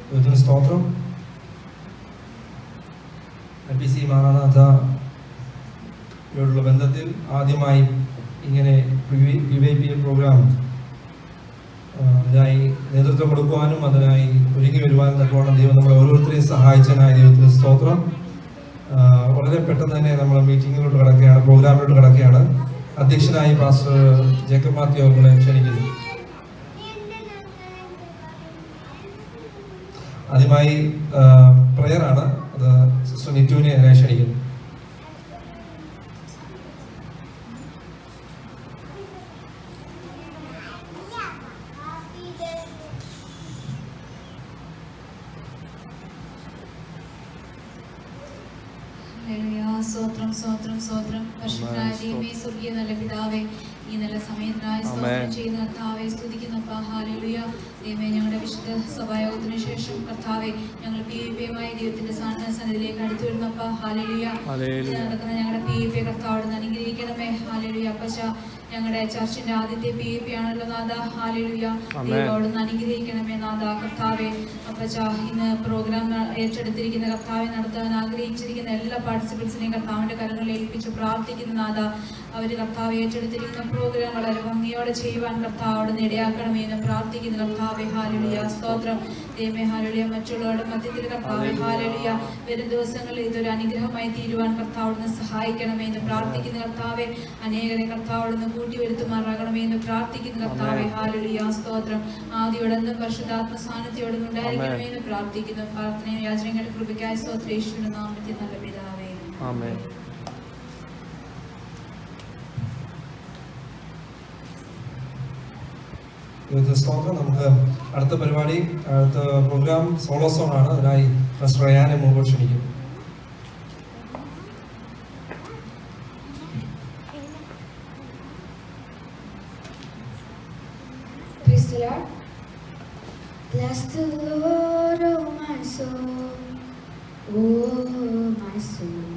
ദൈവത്തിന് സ്തോത്രം. IPC മാറാനാഥയോടുള്ള ബന്ധത്തിൽ ആദ്യമായി ഇങ്ങനെ PYP പ്രോഗ്രാം അതിനായി നേതൃത്വം കൊടുക്കുവാനും അതിനായി ഒരുങ്ങി വരുവാനും തക്കവണ്ണം ദൈവം നമ്മളെ ഓരോരുത്തരെയും സഹായിച്ചതിനായി ദൈവത്തിന് സ്തോത്രം. വളരെ പെട്ടെന്ന് തന്നെ നമ്മൾ മീറ്റിങ്ങിലോട്ട് കിടക്കുകയാണ്, പ്രോഗ്രാമിലോട്ട് കിടക്കുകയാണ്. അധ്യക്ഷനായി പാസ്റ്റർ ജേക്കബ് മാത്യു അവരെ ക്ഷണിക്കുന്നു. ആദ്യമായി പ്രയറാണ്, അത് സിസ്റ്റർ നിറ്റുവിനെ ക്ഷണിക്കുന്നു. സ്തോത്രം സ്തോത്രം സ്തോത്രം. പരിശുദ്ധനായ ദൈവമേ, സ്വർഗീയ നല്ല പിതാവേ, ഈ നല്ല സമയത്തിനായി സ്തോത്രം ചെയ്യുന്ന കർത്താവെ സ്തുതിക്കുന്നപ്പ. ഹല്ലേലൂയ. ദൈവമേ, ഞങ്ങളുടെ വിശുദ്ധ സഭായോഗത്തിന് ശേഷം കർത്താവെ ഞങ്ങൾ PYPയുമായി ദൈവത്തിന്റെ സന്നിധിയിലേക്ക് അടുത്തു വരുന്നപ്പ. ഹല്ലേലൂയ. നടക്കുന്ന ഞങ്ങളുടെ PYP കർത്താവോട് അനുഗ്രഹിക്കണമേ. ഹല്ലേലൂയ. അപ്പച്ച, ഞങ്ങളുടെ ചർച്ചിന്റെ ആദ്യത്തെ PYP ആണല്ലോ നാഥ. ഹല്ലേലൂയ. ദൈവത്തോട് അനുഗ്രഹിക്കണമേ നാഥ. കർത്താവെ അപ്പച്ച, ഇന്ന് പ്രോഗ്രാം ഏറ്റെടുത്തിരിക്കുന്ന കർത്താവെ, നടത്താൻ ആഗ്രഹിച്ചിരിക്കുന്ന എല്ലാ പാർട്ടിസിപ്പൻസിനെയും കർത്താവിന്റെ കരങ്ങളിൽ ഏൽപ്പിച്ച് പ്രാർത്ഥിക്കുന്ന നാഥ. അവർ കർത്താവ് ഏറ്റെടുത്തിരിക്കുന്ന പ്രോഗ്രാം വളരെ ഭംഗിയോടെ ചെയ്യുവാൻ കർത്താവോട് ഇടയാക്കണമേ എന്ന് പ്രാർത്ഥിക്കുന്ന കർത്താവെ. ഹല്ലേലൂയ. സ്തോത്രം ദൈവമേ. ഹല്ലേലൂയ. മറ്റുള്ളവരുടെ മധ്യത്തിൽ കർത്താവെ ഹല്ലേലൂയ വരും ദിവസങ്ങളിൽ ഇതൊരു അനുഗ്രഹമായി തീരുവാൻ കർത്താവോട് സഹായിക്കണമേ എന്ന് പ്രാർത്ഥിക്കുന്ന കർത്താവെ. അനേകരെ കർത്താവോട് കൂട്ടി വരുത്തുമാറാകണമേ എന്ന് പ്രാർത്ഥിക്കുന്ന കർത്താവെ. ഹല്ലേലൂയ. സ്തോത്രം. ആദിയോടെന്നും പരിശുദ്ധാത്മ സാന്നിധ്യത്തോടും ഉണ്ടായിരിക്കണമേ എന്ന് പ്രാർത്ഥിക്കുന്നു. പ്രാർത്ഥനയും യാചനയുടെ കൃപയ്ക്കായി സ്തോത്രം. യേശുവിന്റെ നാമത്തിൽ നല്ല പിതാവേ, ആമേൻ. സ്തോത്രം. നമുക്ക് അടുത്ത പരിപാടി, അടുത്ത പ്രോഗ്രാം സോളോ സോങ് ആണ്. അതിനായി മിസ്റ്റർ റയാനെ മുമ്പോട്ട് ക്ഷണിക്കും. Bless the Lord, oh my soul, oh my soul,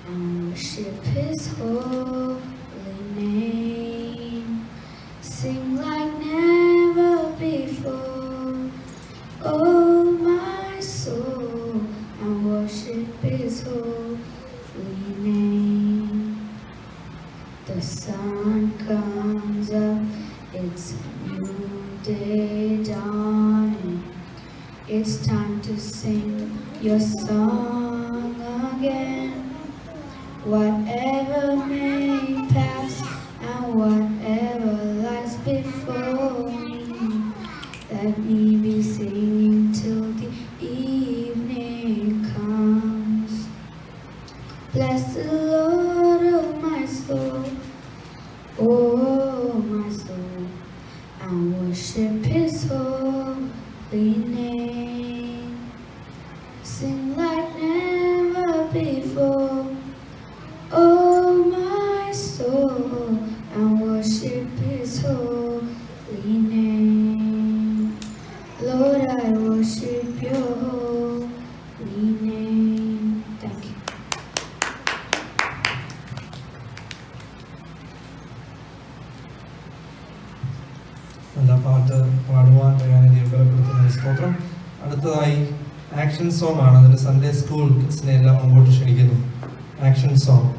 and worship His holy name. Sing like never before, oh my soul, and worship His holy name. The sun comes up, it's a new day dawning. It's time to sing your song again. Whatever may pass and whatever lies before me, let me be singing till the evening comes. Bless the Lord, oh my soul, oh my soul, and worship His holy name. Sing like never before, oh my soul, and worship His holy name. Lord, I worship your holy name. Thank you. എന്താ പാട്ട് പാടുവാൻ റയാനെ ബലപ്പെടുത്തുന്ന സ്തോത്രം. അടുത്തതായി action song ആണ്. അതിന് Sunday school കിഡ്സിനെ എല്ലാം മുമ്പോട്ട് ക്ഷണിക്കുന്നു. Action song.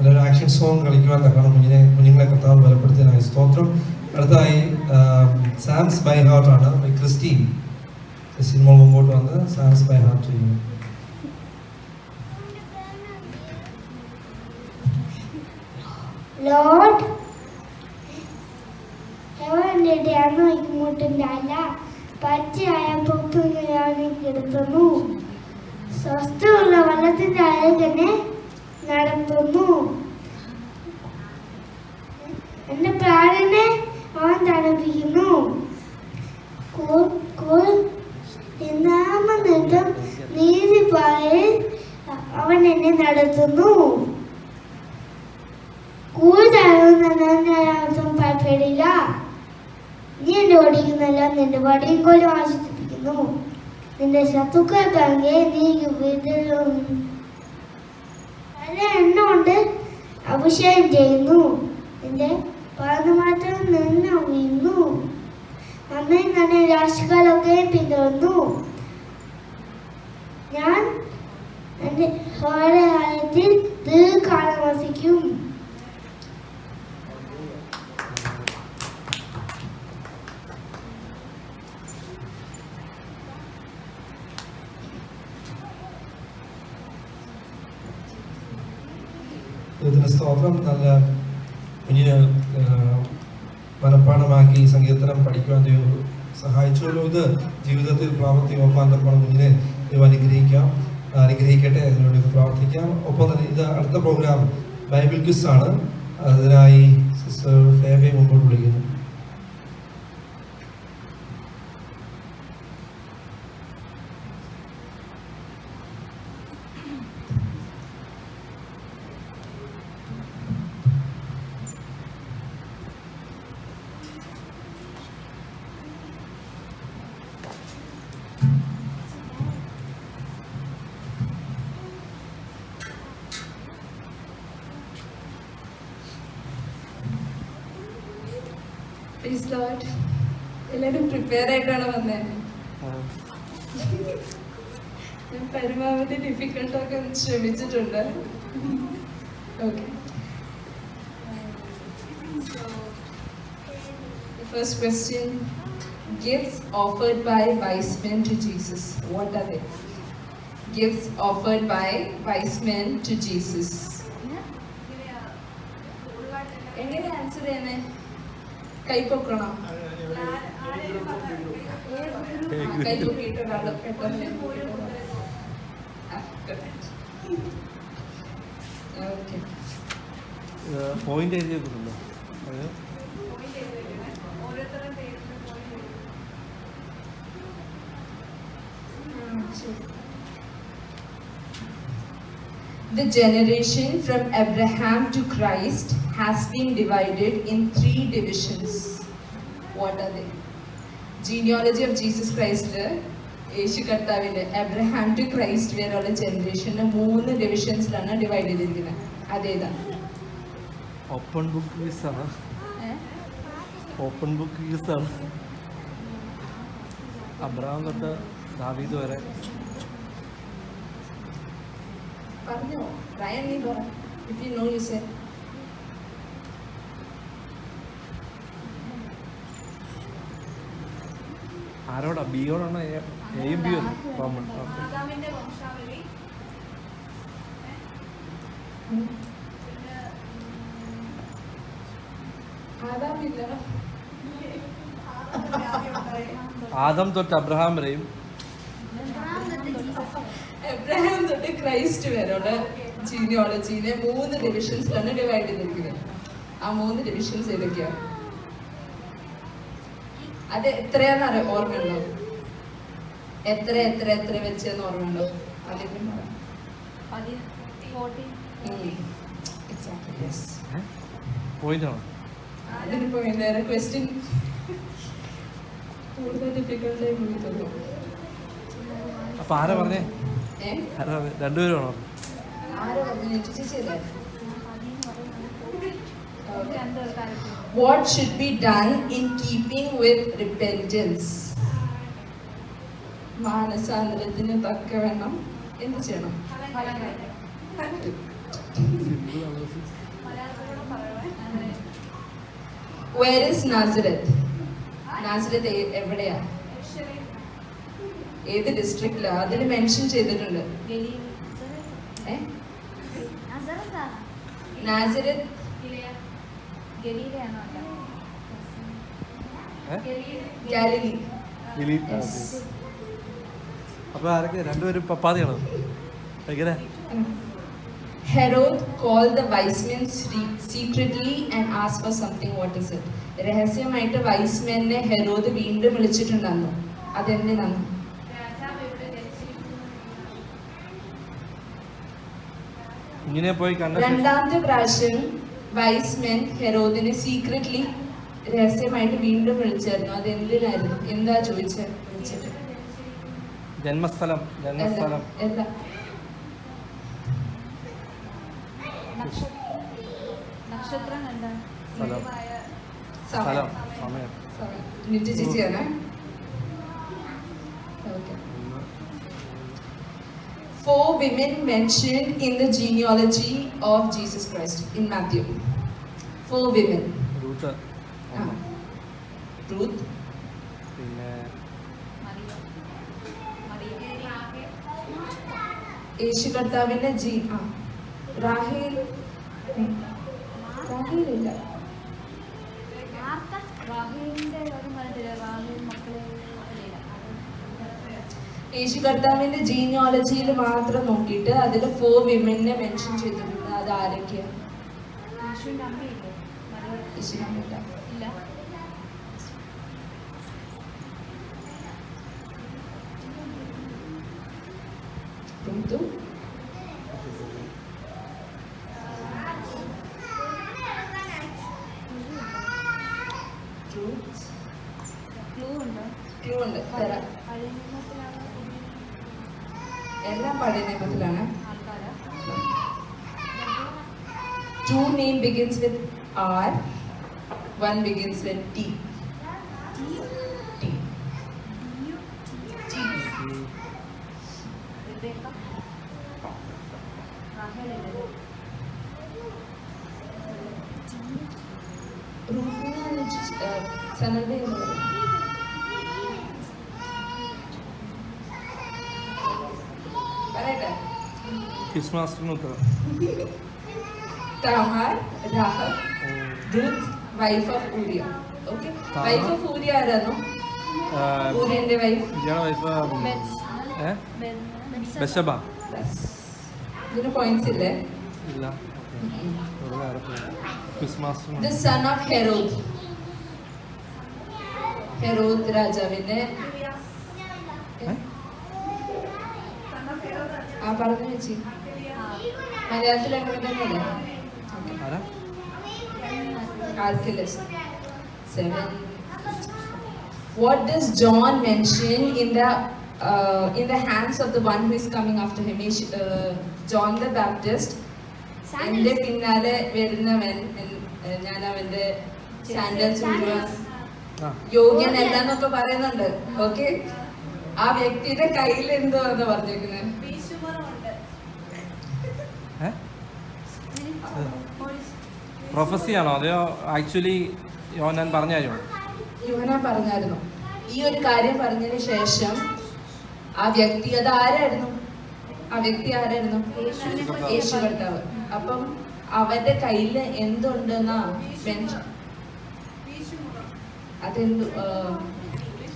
നല്ലൊരു ആക്ഷൻ സോങ് കളിക്കുവാൻ തക്കണം കുഞ്ഞുങ്ങളെ കർത്താവ് ബലപ്പെടുത്തിയതിനായി സ്തോത്രം. അടുത്തതായി സാംസ് ബൈ ഹാർട്ട് ആണ്. ക്രിസ്റ്റീൻ മോൾ മുമ്പോട്ട് വന്ന് സാംസ് ബൈ ഹാർട്ട് ചെയ്യുന്നു. Lord, heavenന്റെ ഇങ്ങോട്ടുണ്ടായില്ല. പച്ചയായ പൂപ്പുകളാണ് കിടത്തുന്നു. സ്വസ്ഥമുള്ള വെള്ളത്തിന്റെ അഴകനെ നടത്തുന്നു. എന്റെ പ്രാണനെ അവൻ തണുപ്പിക്കുന്നു. നാമനിട്ടും നീതിപാതയിൽ അവൻ എന്നെ നടത്തുന്നു. കൂടുതലൊന്നും ഭയപ്പെടില്ല. നീ എന്നെ ഓടിക്കുന്നല്ല, നിന്റെ വടിയും കോലും ആശ്വസിപ്പിക്കുന്നു. നിന്റെ ശത്രുക്കൾ പങ്കെ നീ പല എണ്ണം കൊണ്ട് അഭിഷേകം ചെയ്യുന്നു. നിന്റെ പാദമാറ്റം നിന്ന് വീഴുന്നു. അമ്മയും തന്നെ രാശികളൊക്കെ പിന്തുടർന്നു. ഞാൻ എൻ്റെ ഹോരകാലത്തിൽ ദീർഘകാലം വസിക്കും. സ്തോത്രം. നല്ല കുഞ്ഞിന് മനഃപ്പാഠമാക്കി സങ്കീർത്തനം പഠിക്കുവാൻ ദൈവം സഹായിച്ചുള്ളൂ. ഇത് ജീവിതത്തിൽ പ്രാവർത്തികമാക്കാൻ തക്കവണ്ണം കുഞ്ഞിനെ ദൈവം അനുഗ്രഹിക്കട്ടെ. അതിനുവേണ്ടി പ്രാർത്ഥിക്കാം. ഒപ്പം തന്നെ ഇത് അടുത്ത പ്രോഗ്രാം ബൈബിൾ ക്വിസ് ആണ്. അതിനായി സിസ്റ്റർ ഫേബയെ മുമ്പോട്ട് വിളിക്കുന്നു. എല്ലാവരും പ്രിപ്പയർ ആയിട്ടാണ് വന്നത്. ഞാൻ പരമാവധി ഡിഫിക്കൽട്ടൊക്കെ ശ്രമിച്ചിട്ടുണ്ട്. Okay, first question. Gifts offered by wise men to Jesus. What are they? Gifts offered by wise men to Jesus. എങ്ങനെ ആൻസർ ചെയ്യുന്നേ? കൈ പൊക്കണം. കൈ പൊക്കിയിട്ട് ഒരാള് പെട്ടെന്ന്. ഓക്കെ, പോയിന്റ് എഴുതി വെക്കുന്നുണ്ടോ? The generation from Abraham to Christ has been divided in 3 divisions. What are they? Genealogy of Jesus Christ, യേശു കർത്താവിന്റെ Abraham to Christ വരെയുള്ള ജനറേഷന് 3 ഡിവിഷൻസിലാണ് divide ചെയ്തിരിക്കുന്നത്. അതേതാണ്? ഓപ്പൺ ബുക്ക് ക്വിസാണ്. ഓപ്പൺ ബുക്ക് ക്വിസാണ്. അബ്രഹാം തൊട്ട് ദാവീദ് വരെ. പറഞ്ഞോ, റയൻ നീ പറ. If you know, you say. ആരോടാ? ബിയോടാണോ? എയും ബിയോ കോമൺ. ആദം തൊട്ട് അബ്രഹാം വരെയും എബ്രഹാം തൊട്ട് ക്രൈസ്റ്റ് വരെയുള്ള ജീനിയോളജീനെ 3 ഡിവിഷൻസിലാണ് ഡിവൈഡ് ചെയ്തിരിക്കുന്നത്. ആ 3 ഡിവിഷൻസ് ഏതൊക്കെയാണ്? അത് എത്രയാണെന്ന് ഓർമ്മയുണ്ടോ? എത്ര എത്ര എത്ര വെച്ചെന്ന് ഓർമ്മയുണ്ടോ? പോയിന്റ് ആണോ? അതിനിപ്പോ വേറെ ക്വസ്റ്റ്യൻ കൂടുതൽ ഡിഫിക്കൽട്ടായി തോന്നുന്നു. അപ്പൊ ആരാ പറഞ്ഞേ? രണ്ടുപേരും ആണോ? What should be done in keeping with repentance? മാനസാന്തരത്തിന് തക്കവണ്ണം എന്ത് ചെയ്യണം? Where is Nazareth? Nazareth എവിടെയാ? ഏത് ഡിസ്ട്രിക്റ്റിലാ? അതിൽ മെൻഷൻ ചെയ്തിട്ടുണ്ട്. നാസറത്ത് ഗാലിലി. അപ്പൊ ആരൊക്കെ രണ്ടുപേരും പപ്പാതിയാണോ? എങ്ങനെ? Herod called the wise men secretly and asked for something. What is it? രഹസ്യമായിട്ട് വൈസ് മെന്നെ ഹെരോദ് വീണ്ടും വിളിച്ചിട്ടുണ്ടെന്നു. അതെന്തിനാണ്? ഇങ്ങനെ പോയി രണ്ടാമത്തെ പ്രാവശ്യം വൈസ് മെൻ ഹെരോദിനെ സീക്രട്ട്ലി രഹസ്യമായിട്ട് വീണ്ടും വിളിച്ചായിരുന്നു. അത് എന്തിനായിരുന്നു? എന്താ ചോദിച്ചത്? വിളിച്ചിട്ട് ജന്മസ്ഥലം എന്താ? നക്ഷത്രം എന്താണ്? സ്ഥലം സമയം. നിത്യ ചേച്ചിയാണ്. Okay. 4 women mentioned in the genealogy of Jesus Christ in Matthew. 4 women. Ruth, Ruth, പിന്നെ യേശു കർത്താവിന്റെ റാഹേൽ റാഹേലില്ല. യേശു കർത്താവിന്റെ ജീനിയോളജിയിൽ മാത്രം നോക്കിയിട്ട് അതിൽ 4 വിമനെ മെൻഷൻ ചെയ്തിട്ടുണ്ട്. അത് ആരൊക്കെയാണ്? യേശുവിന്റെ അമ്മയില്ല. Ruth, ക്ലൂ ഉണ്ട്. എല്ലാം പഴയ നിയമത്തിലാണ്. 2 name begins with R, 1 begins with T. ക്രിസ്മസിന് ഉത്തരം. Tamar, Rahab, Ruth, wife of Uriah. Okay. Wife of Uriah ആരാണോ? ഊരിയന്റെ വൈഫ്. ബെശബ. ഇതിന് പോയിന്റ്സ് ഇല്ലേ? ഇല്ല. Christmas. The son of Herod. Herod രാജാവിന്റെ പറഞ്ഞു വെച്ചി. മലയാളത്തിൽ അങ്ങനെ തന്നെയല്ലേ? Archelaus. 7. What does John mention in the hands of the one who is coming after him? John the Baptist. എന്റെ പിന്നാലെ വരുന്നവൻ, ഞാൻ അവന്റെ സാൻഡൽസ് മുഴുവൻ യോഗ്യനല്ല എന്നൊക്കെ പറയുന്നുണ്ട്. ഓക്കെ, ആ വ്യക്തിയുടെ കയ്യിൽ എന്തോ എന്ന് പറഞ്ഞേക്കുന്നത്? പ്രൊഫസിയാണോ അതെയോ ആക്ച്വലി യോഹന്നാൻ പറഞ്ഞായിരുന്നു? യോഹന്നാൻ പറഞ്ഞായിരുന്നു. ഈ ഒരു കാര്യം പറഞ്ഞതിന് ശേഷം ആ വ്യക്തി അത് ആരായിരുന്നു? ആ വ്യക്തി ആരായിരുന്നു? യേശു കർത്താവ്. അപ്പം അവരുടെ കയ്യിൽ എന്തുണ്ടെന്നാ mention? അതെന്തു?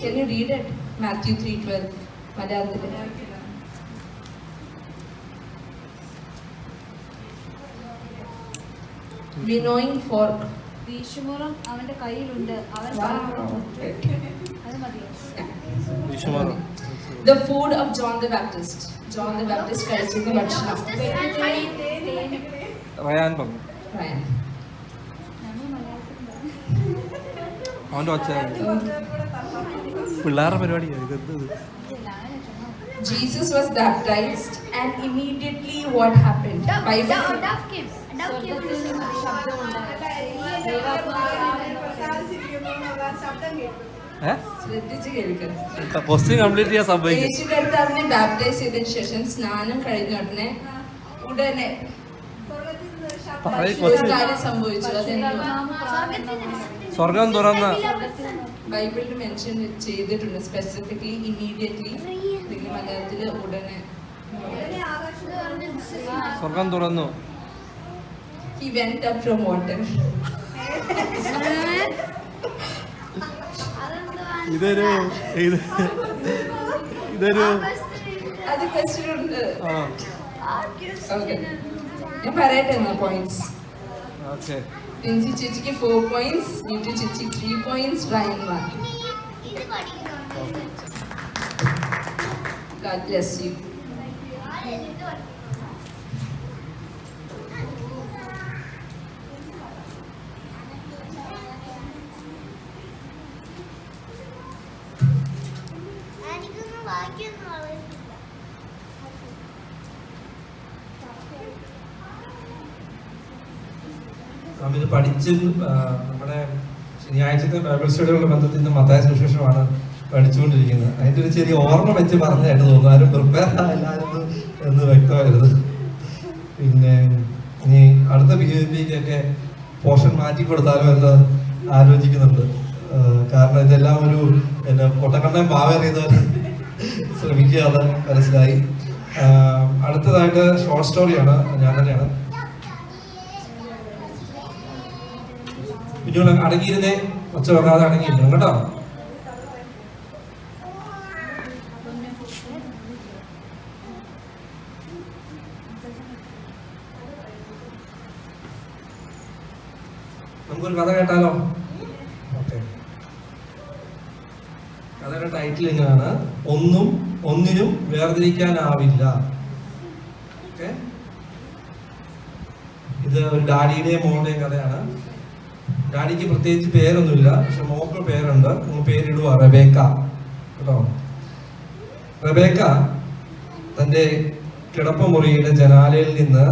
Can you read it? Matthew 3:12 മലയാളത്തിൽ. Winnowing fork. വീശുമുറം അവന്റെ കയ്യിലുണ്ട്. അവൻ അത് മതിയോ? The food of John the Baptist. John the Baptist കഴിച്ചിരുന്ന ഭക്ഷണം. റയാൻ പറഞ്ഞു. റയാൻ. അവൻ്റെ ഒച്ച പിള്ളേരുടെ പരിപാടിയാണ് ഇത്. Jesus was baptized and immediately what happened? ശ്രദ്ധിച്ച് കേൾക്കണം. ക്വസ്റ്റ്യൻ കംപ്ലീറ്റ് ചെയ്യാൻ സംഭവിക്കും. യേശു കർത്താവിനെ ബാപ്റ്റൈസ് ചെയ്തതിനു ശേഷം സ്നാനം കഴിഞ്ഞ ഉടനെ ഒരു കാര്യം സംഭവിച്ചു. അതെന്തോ സ്വർഗം തുറന്ന ബൈബിളിൽ മെൻഷൻ ചെയ്തിട്ടുണ്ട് സ്പെസിഫിക്കലി. ഇമ്മീഡിയറ്റ്ലി മലയാളത്തില് ഉടനെ സ്വർഗം തുറന്നു. He went up from water. ഇതൊരു അത് ക്വസ്റ്റ്യൻ ഉണ്ട്. ആ ഓക്കെ, ഞാൻ പറയട്ടെ എന്നാ പോയിന്റ്സ്. ഓക്കെ. പ്രിൻസി ചേച്ചിക്ക് 4 points, ന്യൂട്ടി ചേച്ചി 3 points, Rayan 1. God bless you. എനിക്കൊന്നും ബാക്കിയൊന്നും അറിയത്തില്ല. നാം ഇത് പഠിച്ച് നമ്മുടെ ശനിയാഴ്ചത്തെ ബൈബിൾ സ്റ്റഡികളുടെ ബന്ധത്തിൽ നിന്ന് മത്തായ സുവിശേഷമാണ് പഠിച്ചുകൊണ്ടിരിക്കുന്നത്. അതിൻ്റെ ഒരു ചെറിയ ഓർമ്മ വെച്ച് പറഞ്ഞായിട്ട് തോന്നുന്നു. ആരും പ്രിപ്പയർ ആയില്ലായിരുന്നു എന്ന് വ്യക്തമായിരുന്നു. പിന്നെ ഇനി അടുത്ത ബിഹേവിയറിലേക്കൊക്കെ പോർഷൻ മാറ്റി കൊടുത്താലോ എന്ന് ആലോചിക്കുന്നുണ്ട്. കാരണം ഇതെല്ലാം ഒരു പിന്നെ പൊട്ടക്കണ്ണൻ പാവേറിയതവർ ശ്രമിക്കുക, അത് മനസ്സിലായി. അടുത്തതായിട്ട് ഷോർട്ട് സ്റ്റോറിയാണ്, ഞാൻ തന്നെയാണ്. കുഞ്ഞുങ്ങൾ അടങ്ങിയിരുന്നേ, ഒച്ച പറഞ്ഞാതെ അടങ്ങിയിരുന്നു കേട്ടോ. നമുക്കൊരു കഥ കേട്ടാലോ? ഓക്കെ, കഥയുടെ ടൈറ്റിൽ ഇങ്ങനെയാണ്, ഒന്നിനും വേർതിരിക്കാനാവില്ല. ഓക്കെ, ഇത് ഒരു ഡാഡിയുടെയും മോളുടെയും കഥയാണ്. ഡാഡിക്ക് പ്രത്യേകിച്ച് പേരൊന്നുമില്ല, പക്ഷെ മോക്ക് പേരുണ്ട്. പേരിടുക റബേക്ക കേട്ടോ. റബേക്ക തൻ്റെ കിടപ്പുമുറിയുടെ ജനാലയിൽ നിന്ന്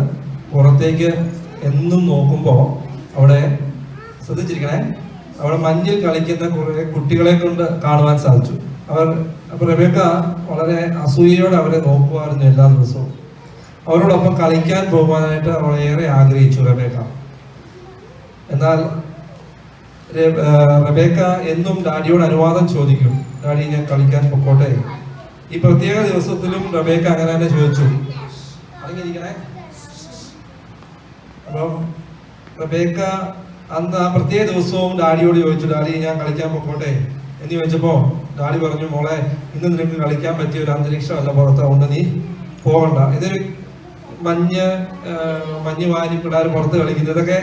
പുറത്തേക്ക് എന്നും നോക്കുമ്പോൾ അവിടെ ശ്രദ്ധിച്ചിരിക്കണേ, അവിടെ മഞ്ഞിൽ കളിക്കുന്ന കുറെ കുട്ടികളെ കൊണ്ട് കാണുവാൻ സാധിച്ചു. അപ്പൊ റബേക്ക വളരെ അസൂയയോടെ അവരെ നോക്കുമായിരുന്നു എല്ലാ ദിവസവും. അവരോടൊപ്പം കളിക്കാൻ പോകുവാനായിട്ട് അവൾ ഏറെ ആഗ്രഹിച്ചു റബേക്ക. എന്നാൽ റബേക്ക എന്നും ഡാഡിയോട് അനുവാദം ചോദിക്കും, ഡാഡി ഞാൻ കളിക്കാൻ പൊക്കോട്ടെ. ഈ പ്രത്യേക ദിവസത്തിലും റബേക്ക അങ്ങനെ തന്നെ ചോദിച്ചു. അറിഞ്ഞിരിക്കണേ. അപ്പം റബേക്ക അന്ന് ആ പ്രത്യേക ദിവസവും ഡാഡിയോട് ചോദിച്ചു, ഡാഡി ഞാൻ കളിക്കാൻ പൊക്കോട്ടെ എന്ന് ചോദിച്ചപ്പോ ഡാഡി പറഞ്ഞു, മോളെ ഇന്ന് നിനക്ക് കളിക്കാൻ പറ്റിയ ഒരു അന്തരീക്ഷമല്ല പുറത്ത്, അതുകൊണ്ട് നീ പോകണ്ട. ഇതൊരു മഞ്ഞ് വാരി പിള്ളേർ പുറത്ത് കളിക്കുന്നത്, ഇതൊക്കെ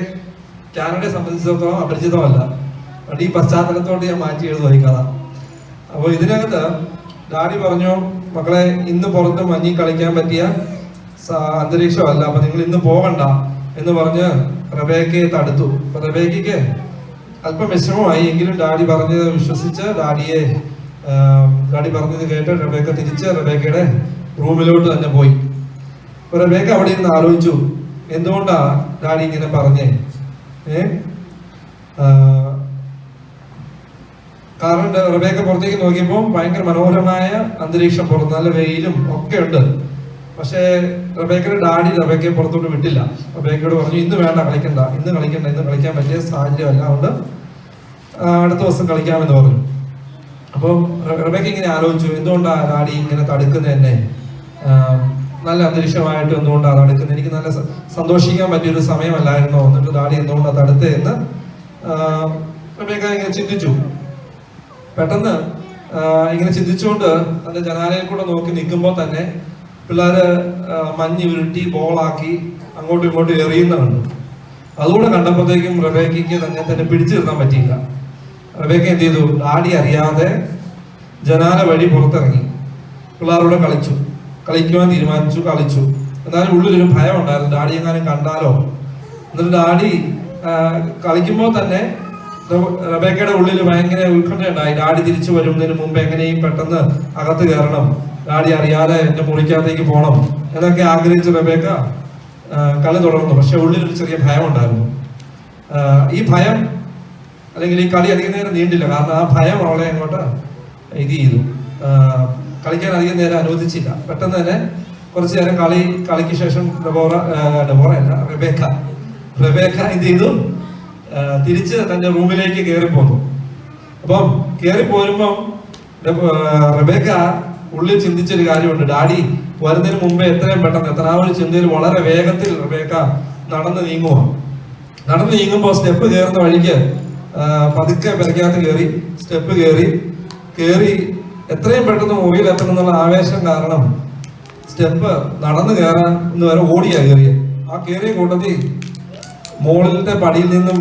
കാനഡയെ സംബന്ധിച്ചിടത്തോളം അപരിചിതമല്ല. അതുകൊണ്ട് ഈ പശ്ചാത്തലത്തോട് ഞാൻ മാറ്റി എഴുതുക ഈ കഥ. അപ്പോൾ ഇതിനകത്ത് ഡാഡി പറഞ്ഞു, മക്കളെ ഇന്ന് പുറത്ത് മഞ്ഞിൽ കളിക്കാൻ പറ്റിയ അന്തരീക്ഷമല്ല, അപ്പൊ നിങ്ങൾ ഇന്ന് പോകണ്ട എന്ന് പറഞ്ഞ് റബേക്കയെ തടുത്തു. അപ്പൊ റബേക്കയ്ക്ക് അല്പം വിഷമമായി. എങ്കിലും ഡാഡി പറഞ്ഞത് വിശ്വസിച്ച് ഡാഡി പറഞ്ഞത് കേട്ട് റബേക്ക തിരിച്ച് റബേക്കയുടെ റൂമിലോട്ട് തന്നെ പോയി. അപ്പൊ റബേക്ക അവിടെ ഇരുന്ന് ആലോചിച്ചു, എന്തുകൊണ്ടാ ഡാഡി ഇങ്ങനെ പറഞ്ഞേ? കാരണം റബേക്ക പുറത്തേക്ക് നോക്കിയപ്പോൾ ഭയങ്കര മനോഹരമായ അന്തരീക്ഷം, പുറത്ത് നല്ല വെയിലും ഒക്കെ ഉണ്ട്. പക്ഷേ റബേക്കയുടെ ഡാഡി റബേക്കയെ പുറത്തോട്ട് വിട്ടില്ല. റബേക്കയോട് പറഞ്ഞു, ഇന്ന് വേണ്ട, കളിക്കണ്ട, ഇന്ന് കളിക്കാൻ പറ്റിയ സാഹചര്യമല്ല, അതുകൊണ്ട് അടുത്ത ദിവസം കളിക്കാമെന്ന് പറഞ്ഞു. അപ്പോൾ റബേക്ക ഇങ്ങനെ ആലോചിച്ചു, എന്തുകൊണ്ടാണ് ഡാഡി ഇങ്ങനെ തടുക്കുന്നത് എന്നെ? നല്ല അന്തരീക്ഷമായിട്ട് എന്തുകൊണ്ടാണ് തടുക്കുന്നത്? എനിക്ക് നല്ല സന്തോഷിക്കാൻ പറ്റിയൊരു സമയമല്ലായിരുന്നോ? എന്നിട്ട് ഡാഡി എന്തുകൊണ്ടാണ് തടുത്തത് എന്ന് റബേക്ക ഇങ്ങനെ ചിന്തിച്ചു. പെട്ടെന്ന് ഇങ്ങനെ ചിന്തിച്ചുകൊണ്ട് അതിന്റെ ജനാലയിൽ കൂടെ നോക്കി നിൽക്കുമ്പോൾ തന്നെ പിള്ളേര് മഞ്ഞ് ഉരുട്ടി ബോളാക്കി അങ്ങോട്ടും ഇങ്ങോട്ടും എറിയുന്ന കണ്ടു. അതുകൂടെ കണ്ടപ്പോഴത്തേക്കും റബേക്കയ്ക്ക് തന്നെ പിടിച്ചു നിർത്താൻ പറ്റിയില്ല. റബേക്ക എന്ത് ചെയ്തു? ഡാഡി അറിയാതെ ജനാല വഴി പുറത്തിറങ്ങി പിള്ളേരോട് കളിക്കുവാൻ തീരുമാനിച്ചു. കളിച്ചു. എന്നാലും ഉള്ളിലൊരു ഭയം ഉണ്ടായിരുന്നു, ഡാഡി എങ്ങാനും കണ്ടാലോ. എന്നിട്ട് ഡാഡി കളിക്കുമ്പോൾ തന്നെ റബേക്കയുടെ ഉള്ളിൽ ഭയങ്കര ഉത്കണ്ഠയുണ്ടായി. ഡാഡി തിരിച്ചു വരുന്നതിന് മുമ്പ് എങ്ങനെയും പെട്ടെന്ന് അകത്ത് കയറണം, ഡാഡി അറിയാതെ എന്റെ മുറിക്കകത്തേക്ക് പോകണം എന്നൊക്കെ ആഗ്രഹിച്ച് റബേക്ക കളി തുടർന്നു. പക്ഷെ ഉള്ളിലൊരു ചെറിയ ഭയം ഉണ്ടായിരുന്നു. ഈ ഭയം അല്ലെങ്കിൽ ഈ കളി അധികം നേരം നീണ്ടില്ല. കാരണം ആ ഭയം അവളെ അങ്ങോട്ട് ഇത് ചെയ്തു, കളിക്കാൻ അധികം നേരം അനുവദിച്ചില്ല. പെട്ടെന്ന് തന്നെ കുറച്ചു നേരം കളിക്ക് ശേഷം റബേക്ക റബേക്ക എന്ത് ചെയ്തു? തിരിച്ച് തന്റെ റൂമിലേക്ക് കയറി പോന്നു. അപ്പം കയറി പോരുമ്പം റബേക്ക ഉള്ളിൽ ചിന്തിച്ചൊരു കാര്യമുണ്ട്. ഡാഡി വരുന്നതിന് മുമ്പേ എത്രയും പെട്ടെന്ന് എത്ര ഒരു ചിന്തയിൽ വളരെ വേഗത്തിൽ റബേക്ക നടന്നു നീങ്ങുമ്പോൾ സ്റ്റെപ്പ് കയറുന്ന വഴിക്ക് പതുക്കെ പെരക്കകത്ത് കയറി സ്റ്റെപ്പ് കയറി എത്രയും പെട്ടെന്ന് മുറിയിൽ എത്തണം എന്നുള്ള ആവേശം കാരണം സ്റ്റെപ്പ് നടന്നു കയറാൻ വരെ ഓടിയാ കയറിയ. ആ കയറിയ കൂട്ടത്തിൽ മുകളിലത്തെ പടിയിൽ നിന്നും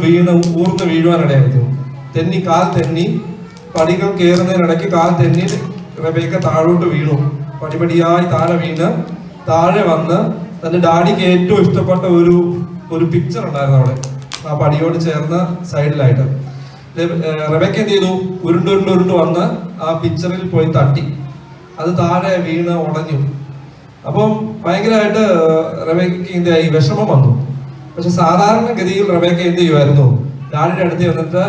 ഊർന്ന് വീഴുവാനിടയായിരുന്നു. കാൽ തെന്നി പടികൾ കയറുന്നതിനിടയ്ക്ക് കാൽ തെന്നി റബേക്ക താഴോട്ട് വീണു. പടിപടിയായി താഴെ വന്ന് തന്റെ ഡാഡിക്ക് ഏറ്റവും ഇഷ്ടപ്പെട്ട ഒരു പിക്ചർ ഉണ്ടായിരുന്നു അവിടെ ആ പടിയോട് ചേർന്ന സൈഡിലായിട്ട്. റബേക്ക എന്ത് ചെയ്തു? ഉരുണ്ട് വന്ന് ആ പിക്ചറിൽ പോയി തട്ടി. അത് താഴെ വീണ് ഉടഞ്ഞു. അപ്പം ഭയങ്കരമായിട്ട് റബേക്കയ്ക്ക് എന്തായി? വിഷമം വന്നു. പക്ഷെ സാധാരണഗതിയിൽ റബേക്ക എന്ത് ചെയ്യുമായിരുന്നു? ഡാഡിയുടെ അടുത്ത് വന്നിട്ട്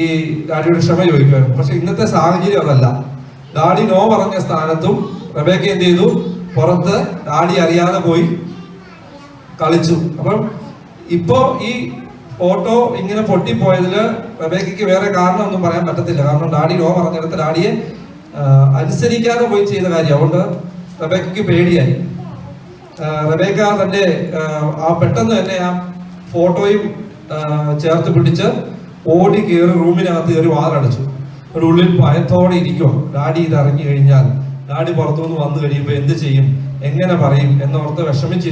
ഈ ഡാഡിയുടെ ക്ഷമ ചോദിക്കുമായിരുന്നു. പക്ഷെ ഇന്നത്തെ സാഹചര്യം അതല്ല. ഡാഡി നോ പറഞ്ഞ സ്ഥാനത്തും റബേക്ക എന്ത് ചെയ്തു? പുറത്ത് ഡാഡി അറിയാതെ പോയി കളിച്ചു. അപ്പം ഇപ്പോ ഈ ഫോട്ടോ ഇങ്ങനെ പൊട്ടിപ്പോയതില് റബേക്കയ്ക്ക് വേറെ കാരണമൊന്നും പറയാൻ പറ്റത്തില്ല. കാരണം ഡാഡി നോ പറഞ്ഞെടുത്ത് ഡാഡിയെ അനുസരിക്കാതെ പോയി ചെയ്ത കാര്യം. അതുകൊണ്ട് റബേക്കയ്ക്ക് പേടിയായി. റബേക്ക തന്റെ പെട്ടെന്ന് തന്നെ ആ ഫോട്ടോയും ചേർത്ത് പിടിച്ച് ഓടി കയറി റൂമിനകത്ത് കയറി വാതിലടച്ചു. ഒരു ഉള്ളിൽ ഭയത്തോടെ ഇരിക്കുമോ. ഡാഡി ഇത് അറിഞ്ഞു കഴിഞ്ഞാൽ ഡാഡി പുറത്തുനിന്ന് വന്നു കഴിയുമ്പോൾ എന്ത് ചെയ്യും, എങ്ങനെ പറയും എന്നോർത്ത് വിഷമിച്ച്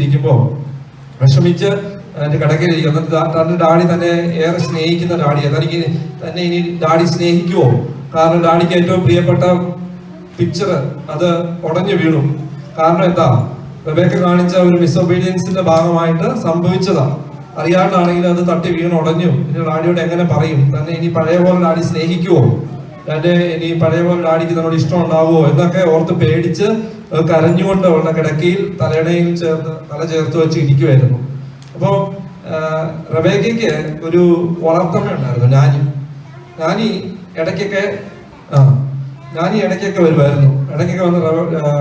എന്റെ കിടക്കയിലിരിക്കും. തന്റെ ഡാഡി തന്നെ ഏറെ സ്നേഹിക്കുന്ന ഡാഡിയാണ്. തനിക്ക് തന്നെ ഇനി ഡാഡി സ്നേഹിക്കുമോ? കാരണം ഡാഡിക്ക് ഏറ്റവും പ്രിയപ്പെട്ട പിക്ചർ അത് ഉടഞ്ഞു വീണു. കാരണം എന്താ? റബേക്ക കാണിച്ച ഒരു മിസ്ഒബീഡിയൻസിന്റെ ഭാഗമായിട്ട് സംഭവിച്ചതാ. അറിയാണ്ടാണെങ്കിലും അത് തട്ടി വീണ് ഉടഞ്ഞു. ഇനി ഡാഡിയോട് എങ്ങനെ പറയും? തന്നെ ഇനി പഴയ പോലെ ഡാഡി സ്നേഹിക്കുവോ? ഇനി പഴയ പോലെ ഡാഡിക്ക് തന്നോട് ഇഷ്ടം ഉണ്ടാവുമോ എന്നൊക്കെ ഓർത്ത് പേടിച്ച് കരഞ്ഞുകൊണ്ട് അവളുടെ കിടക്കയിൽ തലയണയിൽ തല ചേർത്ത് വെച്ച് ഇരിക്കുമായിരുന്നു. അപ്പോൾ റബേക്കയ്ക്ക് ഒരു വളർത്തമ്മ ഉണ്ടായിരുന്നു, നാനി ഇടയ്ക്കൊക്കെ വരുമായിരുന്നു. ഇടയ്ക്കൊക്കെ വന്ന്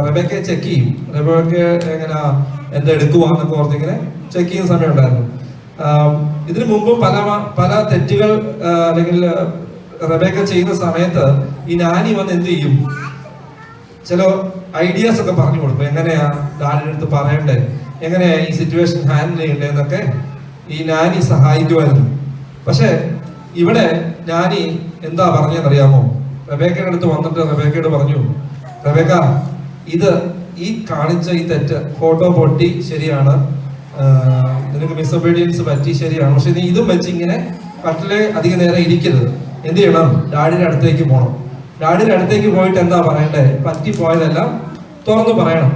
റബേക്കയെ ചെക്ക് ചെയ്യും. റബേക്ക എങ്ങനെ എന്താ എടുക്കുവാന്നൊക്കെ ഓർത്ത് ഇങ്ങനെ ചെക്ക് ചെയ്യുന്ന സമയം ഉണ്ടായിരുന്നു. ഇതിനു മുമ്പ് പല തെറ്റുകൾ അല്ലെങ്കിൽ റബേക്ക ചെയ്യുന്ന സമയത്ത് ഈ നാനി വന്ന് എന്ത് ചെയ്യും? ചില ഐഡിയാസ് ഒക്കെ പറഞ്ഞു കൊടുക്കും. എങ്ങനെയാ ഡാഡിയുടെ അടുത്ത് പറയണ്ടേ, എങ്ങനെയാ ഈ സിറ്റുവേഷൻ ഹാൻഡിൽ ചെയ്യണ്ടേ എന്നൊക്കെ ഈ നാനി സഹായിക്കുമായിരുന്നു. പക്ഷെ ഇവിടെ നാനി എന്താ പറഞ്ഞതെന്നറിയാമോ? റബേക്കയുടെ അടുത്ത് വന്നിട്ട് റബേക്കയോട് പറഞ്ഞു, റബേക്ക ഈ കാണിച്ച ഈ തെറ്റ്, ഫോട്ടോ പൊട്ടി ശരിയാണ്, നിനക്ക് മിസ്ഒബീഡിയൻസ് പറ്റി ശരിയാണ്. പക്ഷെ നീ ഇതും വെച്ച് ഇങ്ങനെ കട്ടിലെ അധികം നേരം ഇരിക്കരുത്. എന്ത് ചെയ്യണം? ഡാഡിയുടെ അടുത്തേക്ക് പോകണം. ഡാഡിയുടെ അടുത്തേക്ക് പോയിട്ട് എന്താ പറയണ്ടേ? പറ്റിപ്പോയതെല്ലാം തുറന്നു പറയണം.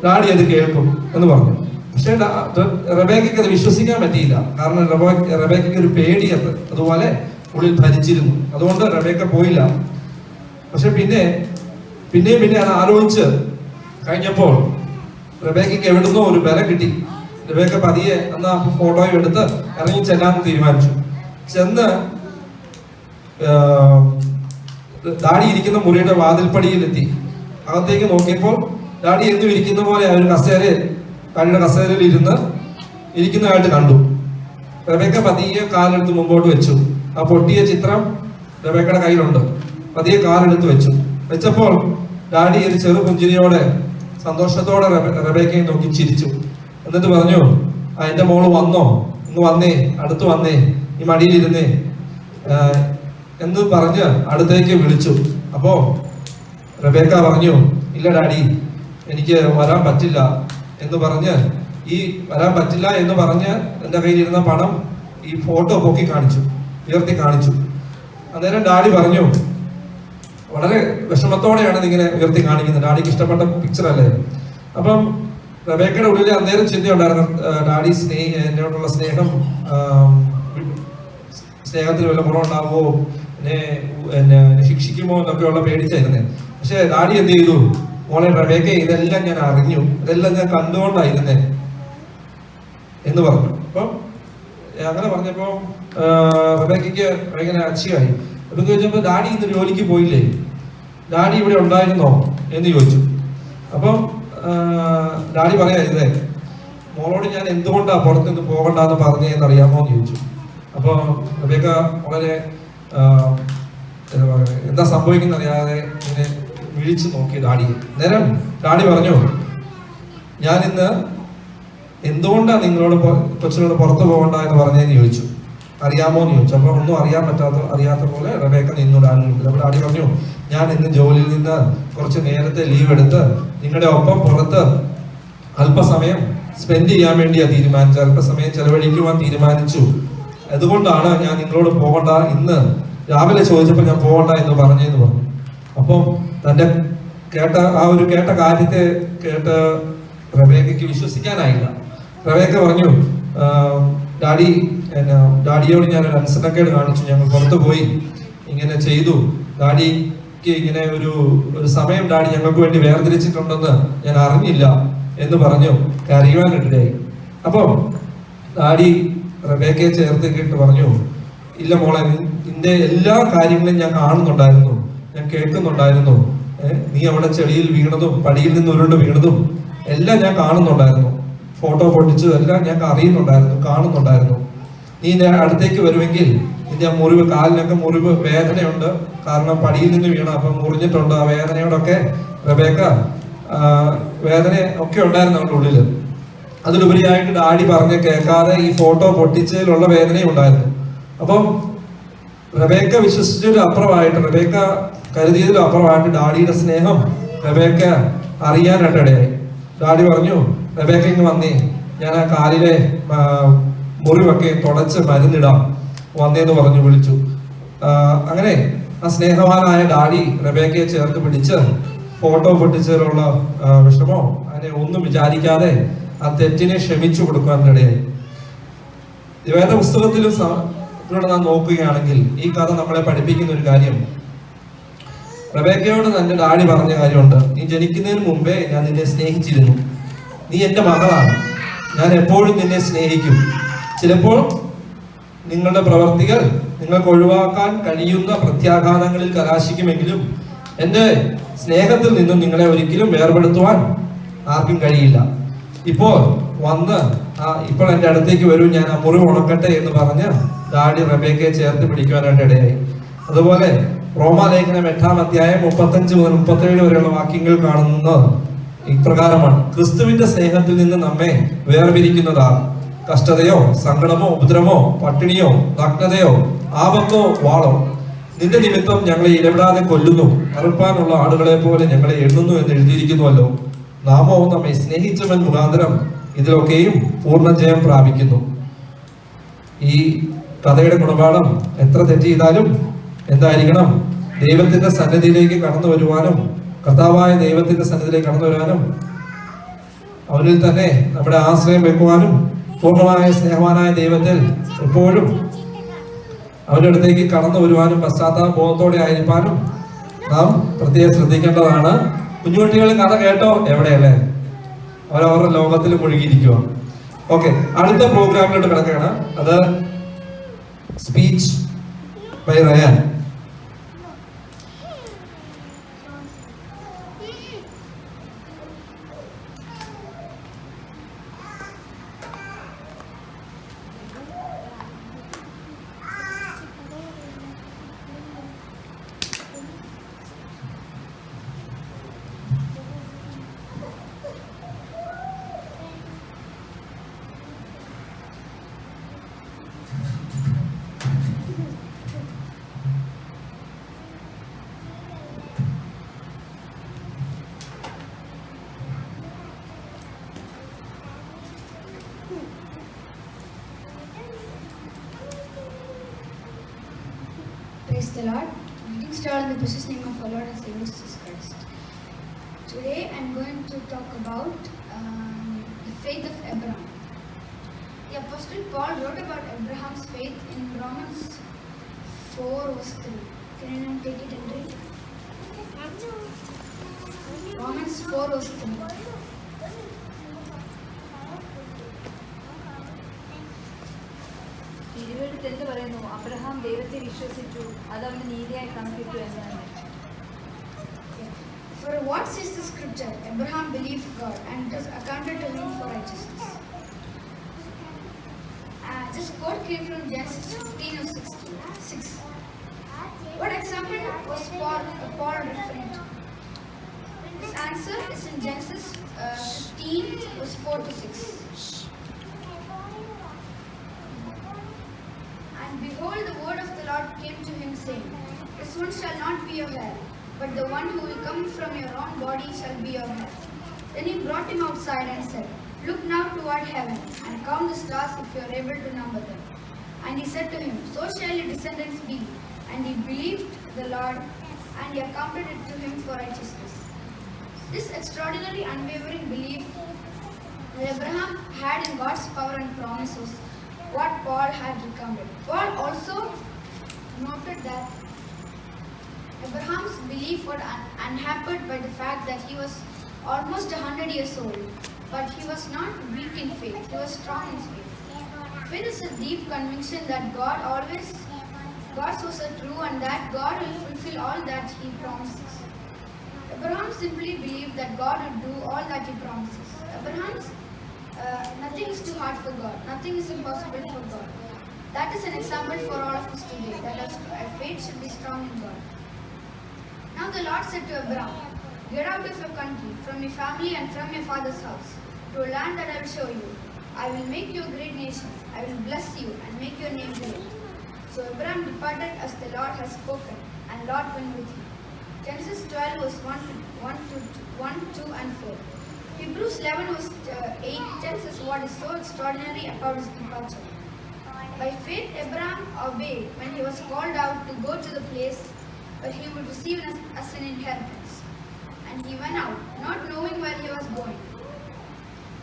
ഡാഡി അത് കേൾക്കും എന്ന് പറഞ്ഞു. പക്ഷെ റബേക്കയ്ക്ക് അത് വിശ്വസിക്കാൻ പറ്റിയില്ല. കാരണം റബേക്കയ്ക്ക് ഒരു പേടി അതുപോലെ ഉള്ളിൽ ഭരിച്ചിരുന്നു. അതുകൊണ്ട് റബേക്ക പോയില്ല. പക്ഷെ പിന്നെ അത് ആലോചിച്ച് കഴിഞ്ഞപ്പോൾ റബേക്കയ്ക്ക് എവിടുന്നോ ഒരു ബലം കിട്ടി. റബേക്ക പതിയെ എന്നാ ഫോട്ടോയും എടുത്ത് ഇറങ്ങി ചെല്ലാൻ തീരുമാനിച്ചു. ചെന്ന് ഡാഡി ഇരിക്കുന്ന മുറിയുടെ വാതിൽപ്പടിയിലെത്തി. അകത്തേക്ക് നോക്കിയപ്പോൾ ഡാഡി എന്നും ഇരിക്കുന്ന പോലെ ഒരു ഡാഡിയുടെ കസേരയിൽ ഇരിക്കുന്നതായിട്ട് കണ്ടു. റബേക്ക പതിയെ കാലെടുത്ത് മുമ്പോട്ട് വെച്ചു. ആ പൊട്ടിയ ചിത്രം റബേക്കയുടെ കയ്യിലുണ്ട്. പതിയെ കാലെടുത്ത് വെച്ചപ്പോൾ ഡാഡി ഒരു ചെറു പുഞ്ചിരിയോടെ സന്തോഷത്തോടെ റബേക്കയെ നോക്കി ചിരിച്ചു. എന്നിട്ട് പറഞ്ഞു, എന്റെ മോള് വന്നോ, ഇങ്ങ് വന്നേ, അടുത്ത് വന്നേ, ഈ മടിയിലിരുന്നേ എന്ന് പറഞ്ഞ് അടുത്തേക്ക് വിളിച്ചു. അപ്പോ റബേക്ക പറഞ്ഞു, ഇല്ല ഡാഡി, എനിക്ക് വരാൻ പറ്റില്ല എന്ന് പറഞ്ഞ് എന്റെ കയ്യിലിരുന്ന പണം ഈ ഫോട്ടോ ഉയർത്തി കാണിച്ചു. അന്നേരം ഡാഡി പറഞ്ഞു, വളരെ വിഷമത്തോടെയാണ് ഇങ്ങനെ ഉയർത്തി കാണിക്കുന്നത്, ഡാഡിക്ക് ഇഷ്ടപ്പെട്ട പിക്ചർ അല്ലേ. അപ്പം റബേക്കയുടെ ഉള്ളിൽ അന്നേരം ചിന്തയുണ്ടായിരുന്നു, ഡാഡി എന്നോടുള്ള സ്നേഹത്തിന് വല്ല ഗുണമുണ്ടാകുമോ, എന്നെ ശിക്ഷിക്കുമോ എന്നൊക്കെയുള്ള പേടിച്ചായിരുന്നേ. പക്ഷെ ഡാഡി എന്ത് ചെയ്തു? മോളെ റബേക്ക, ഇതെല്ലാം ഞാൻ അറിഞ്ഞു, ഇതെല്ലാം ഞാൻ കണ്ടുകൊണ്ടായിരുന്നേ എന്ന് പറഞ്ഞു. അപ്പം അങ്ങനെ പറഞ്ഞപ്പോ റബേക്കയ്ക്ക് ഭയങ്കര അച്ചിയായി. അപ്പൊ ചോദിച്ചപ്പോ, ഡാഡി ഇന്ന് ജോലിക്ക് പോയില്ലേ, ഡാഡി ഇവിടെ ഉണ്ടായിരുന്നോ എന്ന് ചോദിച്ചു. അപ്പം ഡാഡി പറയാ, മോളോട് ഞാൻ എന്തുകൊണ്ടാണ് പുറത്തുനിന്ന് പോകണ്ടെന്ന് പറഞ്ഞതെന്ന് അറിയാമോ എന്ന് ചോദിച്ചു. അപ്പോൾ റബേക്ക വളരെ എന്താ സംഭവിക്കുന്ന അറിയാതെ ഇങ്ങനെ വിളിച്ചു നോക്കി ഡാഡിയെ. നേരം ഡാഡി പറഞ്ഞു, ഞാൻ ഇന്ന് എന്തുകൊണ്ടാണ് നിങ്ങളോട് കൊച്ചിനോട് പുറത്തു പോകണ്ട എന്ന് പറഞ്ഞതെന്ന് ചോദിച്ചു. അറിയാമോ എന്ന് ചോദിച്ചു. അപ്പോൾ ഒന്നും അറിയാത്ത പോലെ റബേക്ക നിന്നു ഡാഡിയുടെ. അപ്പോൾ ഡാഡി പറഞ്ഞു, ഞാൻ ഇന്ന് ജോലിയിൽ നിന്ന് കുറച്ച് നേരത്തെ ലീവ് എടുത്ത് നിങ്ങളുടെ ഒപ്പം പുറത്ത് അല്പസമയം സ്പെൻഡ് ചെയ്യാൻ വേണ്ടിയാണ് തീരുമാനിച്ചത്, അല്പസമയം ചെലവഴിക്കുവാൻ തീരുമാനിച്ചു. അതുകൊണ്ടാണ് ഞാൻ നിങ്ങളോട് പോകണ്ട, ഇന്ന് രാവിലെ ചോദിച്ചപ്പോൾ ഞാൻ പോകണ്ട എന്ന് പറഞ്ഞെന്ന് പറഞ്ഞു. അപ്പം തൻ്റെ കേട്ട കാര്യത്തെ കേട്ട് റബേക്കയ്ക്ക് വിശ്വസിക്കാനായില്ല. റബേക്ക പറഞ്ഞു, ഡാഡിയോട് ഞാനൊരു അനുസരണക്കേട് കാണിച്ചു, ഞങ്ങൾ പുറത്തു പോയി ഇങ്ങനെ ചെയ്തു, ഡാഡിക്ക് ഇങ്ങനെ ഒരു സമയം ഡാഡി ഞങ്ങൾക്ക് വേണ്ടി വേർതിരിച്ചിട്ടുണ്ടെന്ന് ഞാൻ അറിഞ്ഞില്ല എന്ന് പറഞ്ഞു കരയുവാനിടയായി. അപ്പം ഡാഡി റബേക്കയെ ചേർത്ത് കേട്ട് പറഞ്ഞു, ഇല്ല മോളെ, നിന്റെ എല്ലാ കാര്യങ്ങളും ഞാൻ കാണുന്നുണ്ടായിരുന്നു, ഞാൻ കേൾക്കുന്നുണ്ടായിരുന്നു. നീ അവിടെ ചെളിയിൽ വീണതും പടിയിൽ നിന്ന് ഉരുണ്ട് വീണതും എല്ലാം ഞാൻ കാണുന്നുണ്ടായിരുന്നു. ഫോട്ടോ പൊട്ടിച്ചതും എല്ലാം ഞാൻ അറിയുന്നുണ്ടായിരുന്നു, കാണുന്നുണ്ടായിരുന്നു. നീ അടുത്തേക്ക് വരുമെങ്കിൽ നിന്റെ ആ മുറിവ്, കാലിനൊക്കെ മുറിവ് വേദനയുണ്ട്, കാരണം പടിയിൽ നിന്ന് വീണ, അപ്പം മുറിഞ്ഞിട്ടുണ്ട്. ആ വേദനയോടൊക്കെ റബേക്ക വേദന ഒക്കെ ഉണ്ടായിരുന്നു അവരുടെ ഉള്ളില്. അതിലുപരിയായിട്ട് ഡാഡി പറഞ്ഞ് കേൾക്കാതെ ഈ ഫോട്ടോ പൊട്ടിച്ചതിലുള്ള വേദനയും ഉണ്ടായിരുന്നു. അപ്പം റബേക്ക വിശ്വസിച്ചതിലും അപ്പുറമായിട്ട്, റബേക്ക കരുതിയതിലും അപ്പുറമായിട്ട് ഡാഡിയുടെ സ്നേഹം റബേക്ക അറിയാനായിട്ടിടയായി. ഡാഡി പറഞ്ഞു, റബേക്ക ഇങ്ങ് വന്നേ, ഞാൻ ആ കാലിലെ മുറിവൊക്കെ തുടച്ച് മരുന്നിടാം വന്നേന്ന് പറഞ്ഞു വിളിച്ചു. അങ്ങനെ ആ സ്നേഹവാനായ ഡാഡി റബേക്കയെ ചേർത്ത് പിടിച്ച് ഫോട്ടോ പൊട്ടിച്ചതിലുള്ള വിഷമോ അതിനെ ഒന്നും വിചാരിക്കാതെ ആ തെറ്റിനെ ക്ഷമിച്ചു കൊടുക്കാനിടയായി. വേദപുസ്തകത്തിലും നാം നോക്കുകയാണെങ്കിൽ ഈ കഥ നമ്മളെ പഠിപ്പിക്കുന്ന ഒരു കാര്യം, റബേക്കയോട് തന്റെ ഡാഡി പറഞ്ഞ കാര്യമുണ്ട്, നീ ജനിക്കുന്നതിന് മുമ്പേ ഞാൻ നിന്നെ സ്നേഹിച്ചിരുന്നു, നീ എൻ്റെ മകളാണ്, ഞാൻ എപ്പോഴും നിന്നെ സ്നേഹിക്കും. ചിലപ്പോൾ നിങ്ങളുടെ പ്രവർത്തികൾ നിങ്ങൾക്ക് ഒഴിവാക്കാൻ കഴിയുന്ന പ്രത്യാഘാതങ്ങളിൽ കലാശിക്കുമെങ്കിലും എൻ്റെ സ്നേഹത്തിൽ നിന്നും നിങ്ങളെ ഒരിക്കലും വേർപെടുത്തുവാൻ ആർക്കും കഴിയില്ല. ഇപ്പോൾ എൻ്റെ അടുത്തേക്ക് വരൂ, ഞാൻ ആ മുറിവ് ഉണക്കട്ടെ എന്ന് പറഞ്ഞ് ഡാഡി റബേക്കയെ ചേർത്ത് പിടിക്കുവാനായിട്ട് ഇടയായി. അതുപോലെ റോമാലേഖനം 8-ാം അധ്യായം 35 മുതൽ 37 വരെയുള്ള വാക്യങ്ങൾ കാണുന്നത് ഇപ്രകാരമാണ്: ക്രിസ്തുവിന്റെ സ്നേഹത്തിൽ നിന്ന് നമ്മെ വേർപിരിക്കുന്നതാ കഷ്ടതയോ സങ്കടമോ ഉപദ്രവമോ പട്ടിണിയോ നഗ്നതയോ ആപത്തോ വാളോ നിന്റെ നിമിത്തം ഞങ്ങളെ ഇടപെടാതെ കൊല്ലുന്നു, അറുപ്പാനുള്ള ആടുകളെ പോലെ ഞങ്ങളെ എണ്ണുന്നു എന്ന് എഴുതിയിരിക്കുന്നുവല്ലോ. നാമോ നമ്മെ സ്നേഹിച്ചവൻ മുഖാന്തരം ഇതിലൊക്കെയും പൂർണ്ണജയം പ്രാപിക്കുന്നു. ഈ കഥയുടെ ഗുണപാഠം എത്ര തെറ്റ് ചെയ്താലും എന്തായിരിക്കണം? ദൈവത്തിന്റെ സന്നിധിയിലേക്ക് കടന്നു വരുവാനും കർത്താവായ ദൈവത്തിന്റെ സന്നിധിയിലേക്ക് കടന്നു വരാനും അവരിൽ തന്നെ നമ്മുടെ ആശ്രയം വെക്കുവാനും പൂർണ്ണമായ സ്നേഹവാനായ ദൈവത്തിൽ എപ്പോഴും അവരുടെ അടുത്തേക്ക് കടന്നു വരുവാനും പശ്ചാത്താപ ബോധത്തോടെ ആയിരിക്കാനും നാം പ്രത്യേകം ശ്രദ്ധിക്കേണ്ടതാണ്. കുഞ്ഞുകുട്ടികൾ കഥ കേട്ടോ? എവിടെയല്ലേ? അവരവരുടെ ലോകത്തിൽ മുഴുകിയിരിക്കുക. ഓക്കെ, അടുത്ത പ്രോഗ്രാമിലോട്ട് കിടക്കുകയാണ്. അത് speech by Ryan. Praise the Lord. Reading start in the precious name of our Lord and Savior Jesus Christ. Today I'm going to talk about the faith of Abraham. The Apostle Paul wrote about Abraham's faith in Romans 4 verse 3. Can anyone take it and read? Romans 4 verse 3. എന്ത് പറയുന്നു? Abraham ദൈവത്തെ വിശ്വസിച്ചു, അത് അവന് നീതിയായി കണക്കിട്ടു എന്നാണ്. For what says the scripture? Abraham believed God and it was accounted to him for righteousness. This quote came from Genesis 15 or 6. What example was Paul referring to? His answer is in Genesis 15 verse 4 to 6. And behold, the word of the Lord came to him, saying, This one shall not be your heir, but the one who will come from your own body shall be your heir. Then he brought him outside and said, Look now toward heaven, and count the stars if you are able to number them. And he said to him, So shall your descendants be. And he believed the Lord, and he accounted it to him for righteousness. This extraordinary unwavering belief that Abraham had in God's power and promises what Paul had recounted. Paul also noted that Abraham's belief was unhampered by the fact that he was almost 100 years old, but he was not weak in faith, he was strong in faith. Faith is a deep conviction that God's words are true and that God will fulfill all that he promises. Abraham simply believed that God would do all that he promises. Nothing is too hard for God, nothing is impossible for God. That is an example for all of us today, that our faith should be strong in God. Now the Lord said to Abraham, Get out of your country, from your family and from your father's house, to a land that I will show you. I will make you a great nation. I will bless you and make your name great. So Abraham departed as the Lord had spoken, and Lot went with him. Genesis 12 verse 1, 2 and 4. Hebrews 11 verse 8 tells us what is so extraordinary about his departure. By faith Abraham obeyed when he was called out to go to the place where he would receive as an inheritance. And he went out, not knowing where he was going.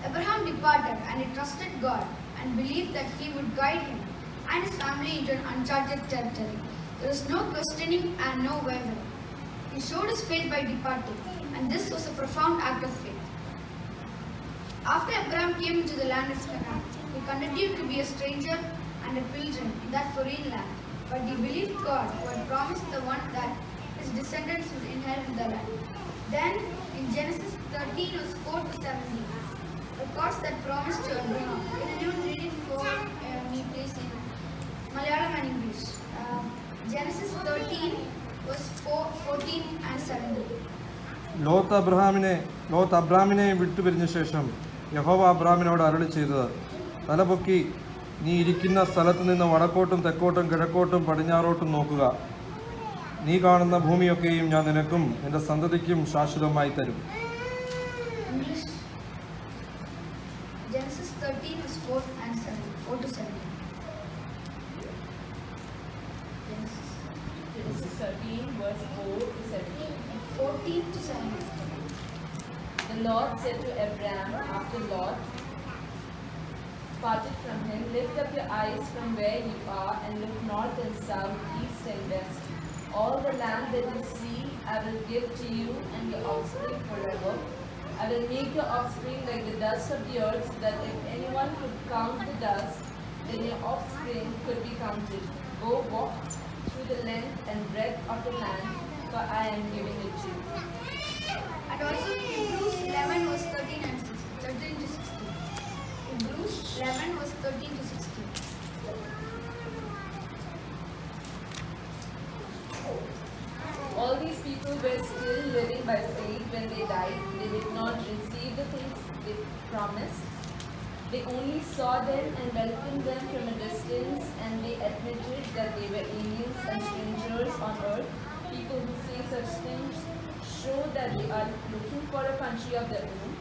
Abraham departed and he trusted God and believed that he would guide him and his family into an uncharted territory. There was no questioning and no wavering. He showed his faith by departing, and this was a profound act of faith. After Abraham came into the land of Canaan, he continued to be a stranger and a pilgrim in that foreign land, but he believed God who had promised the one that his descendants would inherit the land. Then, in Genesis 13 verse 4 to 17, records that promised to Abraham. Can anyone read it for me please in Malayalam and English? Genesis 13 verse 14 and 17. Lot അബ്രാമിനെ വിട്ടുപിരിഞ്ഞ ശേഷം യഹോവ അബ്രാമിനോട് അരുളി ചെയ്തത്, തലപൊക്കി നീ ഇരിക്കുന്ന സ്ഥലത്ത് നിന്ന് വടക്കോട്ടും തെക്കോട്ടും കിഴക്കോട്ടും പടിഞ്ഞാറോട്ടും നോക്കുക. നീ കാണുന്ന ഭൂമിയൊക്കെയും ഞാൻ നിനക്കും നിന്റെ സന്തതിക്കും ശാശ്വതമായി തരും. English. Genesis 13 verse 4 to 17. Genesis 13 verse 4 to 17. 14 to 17. The Lord said to Abraham after Lot parted from him, Lift up your eyes from where you are and look north and south, east and west. All the land that you see I will give to you and your offspring forever. I will make your offspring like the dust of the earth, so that if anyone could count the dust, then your offspring could be counted. Go walk through the length and breadth of the land, for I am giving it to you. And also Hebrews 11 verse 13 to 16. Hebrews 11 verse 13 to 16. All these people were still living by faith when they died. They did not receive the things they promised. They only saw them and welcomed them from a distance, and they admitted that they were aliens and strangers on earth. People who say such things show that they are looking for a country of their own.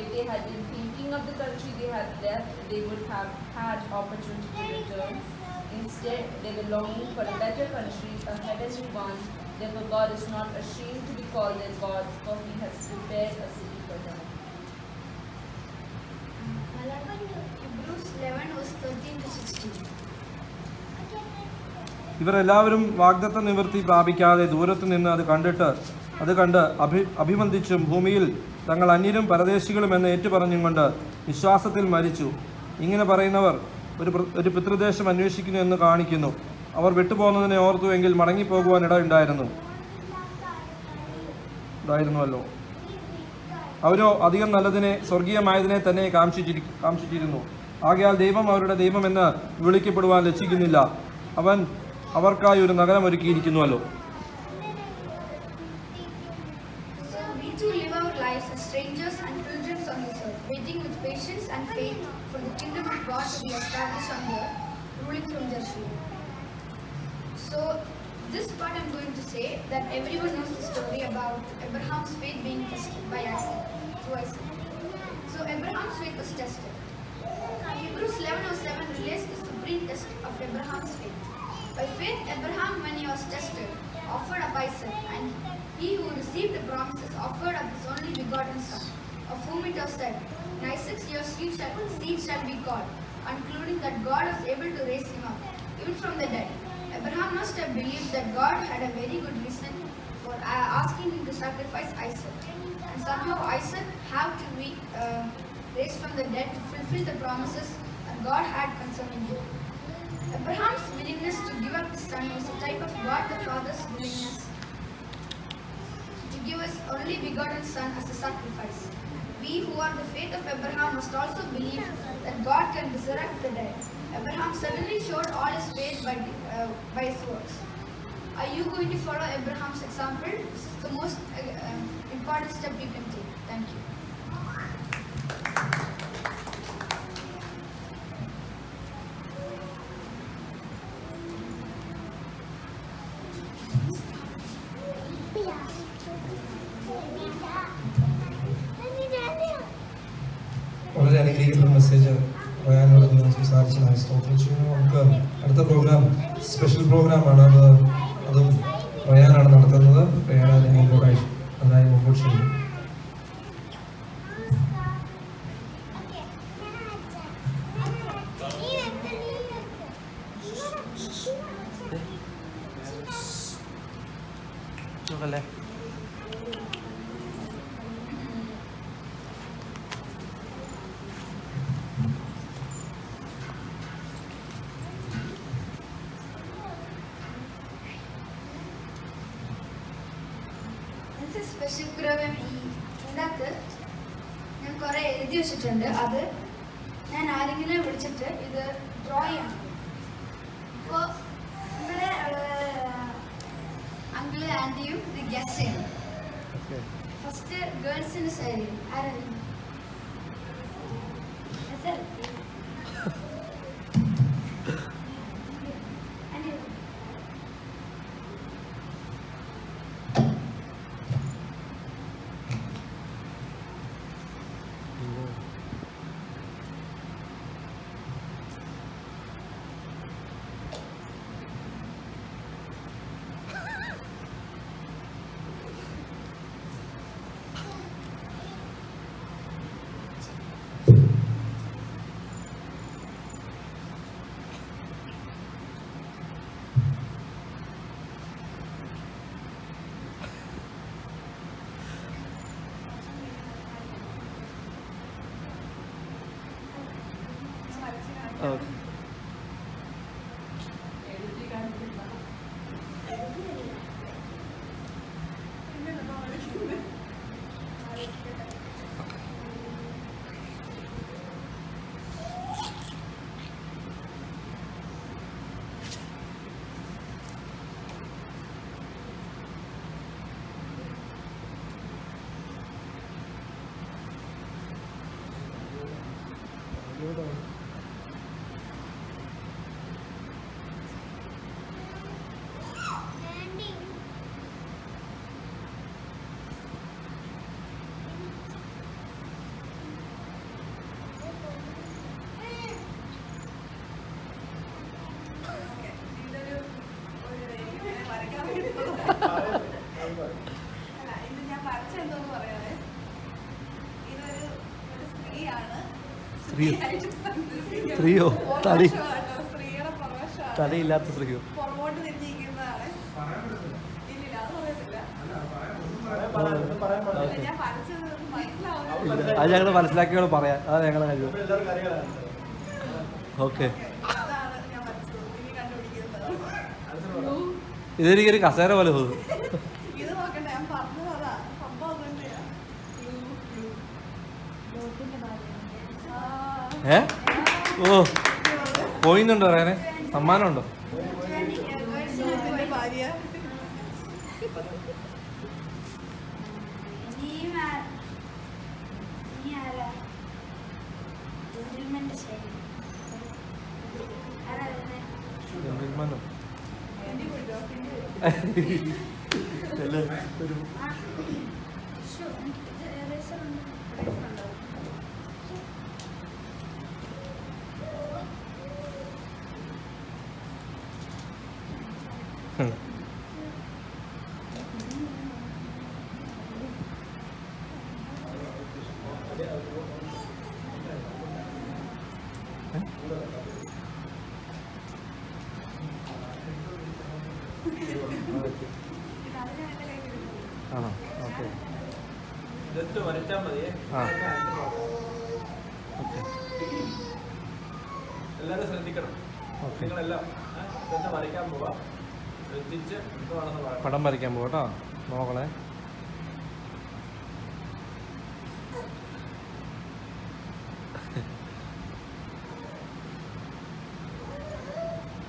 If they had been thinking of the country they had left, they would have had opportunity to return. Instead, they were longing for a better country, a heavenly one. Therefore, God is not ashamed to be called their God, for He has prepared a city for them. Hebrews 11 verse 13 to 16. ഇവർ എല്ലാവരും വാഗ്ദത്ത നിവൃത്തി പ്രാപിക്കാതെ ദൂരത്തു നിന്ന് അത് കണ്ട് അഭിമന്ദിച്ചും ഭൂമിയിൽ തങ്ങൾ അന്യരും പരദേശികളും എന്ന് ഏറ്റുപറഞ്ഞും കൊണ്ട് വിശ്വാസത്തിൽ മരിച്ചു. ഇങ്ങനെ പറയുന്നവർ ഒരു പിതൃദേശം അന്വേഷിക്കുന്നു എന്ന് കാണിക്കുന്നു. അവർ വിട്ടുപോകുന്നതിനെ ഓർത്തുവെങ്കിൽ മടങ്ങിപ്പോകുവാൻ ഉണ്ടായിരുന്നുവല്ലോ. അവരോ അധികം നല്ലതിനെ, സ്വർഗീയമായതിനെ തന്നെ കാംക്ഷിച്ചിരുന്നു. ആകയാൽ ദൈവം അവരുടെ ദൈവമെന്ന് വിളിക്കപ്പെടുവാൻ ലജ്ജിക്കുന്നില്ല. അവൻ അവർക്കായി ഒരു നഗരം ഒരുക്കിയിരിക്കുന്നുവല്ലോ. So we too live our lives as strangers and pilgrims on this earth, waiting with patience and faith for the kingdom of God to be established on the earth, ruling from Jerusalem. So this part I'm going to say that everyone knows the story about Abraham's faith being tested by Isaac, through Isaac. So Abraham's faith was tested. Hebrews 11:7 relates the supreme test of Abraham's faith. By faith, Abraham, when he was tested, offered up Isaac, and he who received the promises offered up his only begotten son, of whom it was said, "In Isaac's your seed shall be called," concluding that God was able to raise him up, even from the dead. Abraham must have believed that God had a very good reason for asking him to sacrifice Isaac, and somehow Isaac had to be raised from the dead to fulfill the promises that God had concerning him. Abraham's willingness to give up his son was a type of God the Father's willingness to give his only begotten son as a sacrifice. We who are the faith of Abraham must also believe that God can resurrect the dead. Abraham suddenly showed all his faith by his works. Are you going to follow Abraham's example? This is the most important step you can take. Thank you. വളരെ അനുഗ്രഹിക്കുന്ന message പറയാനോട് നിങ്ങൾ സംസാരിച്ചതായി സ്തോത്രം ചെയ്യുന്നു. നമുക്ക് അടുത്ത programme special പ്രോഗ്രാമാണ്. അതും റയാനാണ് നടത്തുന്നത്. റയാനാണ് അതിനായി മുമ്പോട്ട് ചെയ്യുന്നു. സ്പെഷ്യൽ പ്രോഗ്രാം ഇതിനകത്ത് ഞാൻ കുറെ എഴുതി വെച്ചിട്ടുണ്ട്. അത് ഞാൻ ആരെങ്കിലും വിളിച്ചിട്ട് ഇത് ഡ്രോ ചെയ്യണം. അപ്പോൾ നിങ്ങളെ അങ്കിള് ആൻറ്റിയും ഇത് ഗസ് ചെയ്യണം. ഫസ്റ്റ് ഗേൾസിൻ്റെ സൈഡിൽ ആരാണ്? സ്ത്രീയോ? തലയില്ലാത്ത സ്ത്രീയോ? അത് ഞങ്ങൾ മനസ്സിലാക്കിയോളൂ പറയാം. അത് ഞങ്ങളെ കഴിവ്. ഓക്കെ, ഇതെനിക്കൊരു കസേര പോലെ തോന്നുന്നു. ഏ ഓ പോയിന്നുണ്ടോ പറയാനെ? സമ്മാനമുണ്ടോ? ജെന്റിൽമാനോ? ആണോ? ഓക്കെ. ജസ്റ്റ് വരച്ചാൽ മതിയേ. ഓക്കെ. എല്ലാവരും ശ്രദ്ധിക്കണം. നിങ്ങളെല്ലാം ഇതൊന്ന് വരയ്ക്കാൻ പോവാം. ശ്രദ്ധിച്ച് എന്താണെന്ന് പറയാം. പടം വരയ്ക്കാൻ പോകട്ടോ, നോക്കണേ.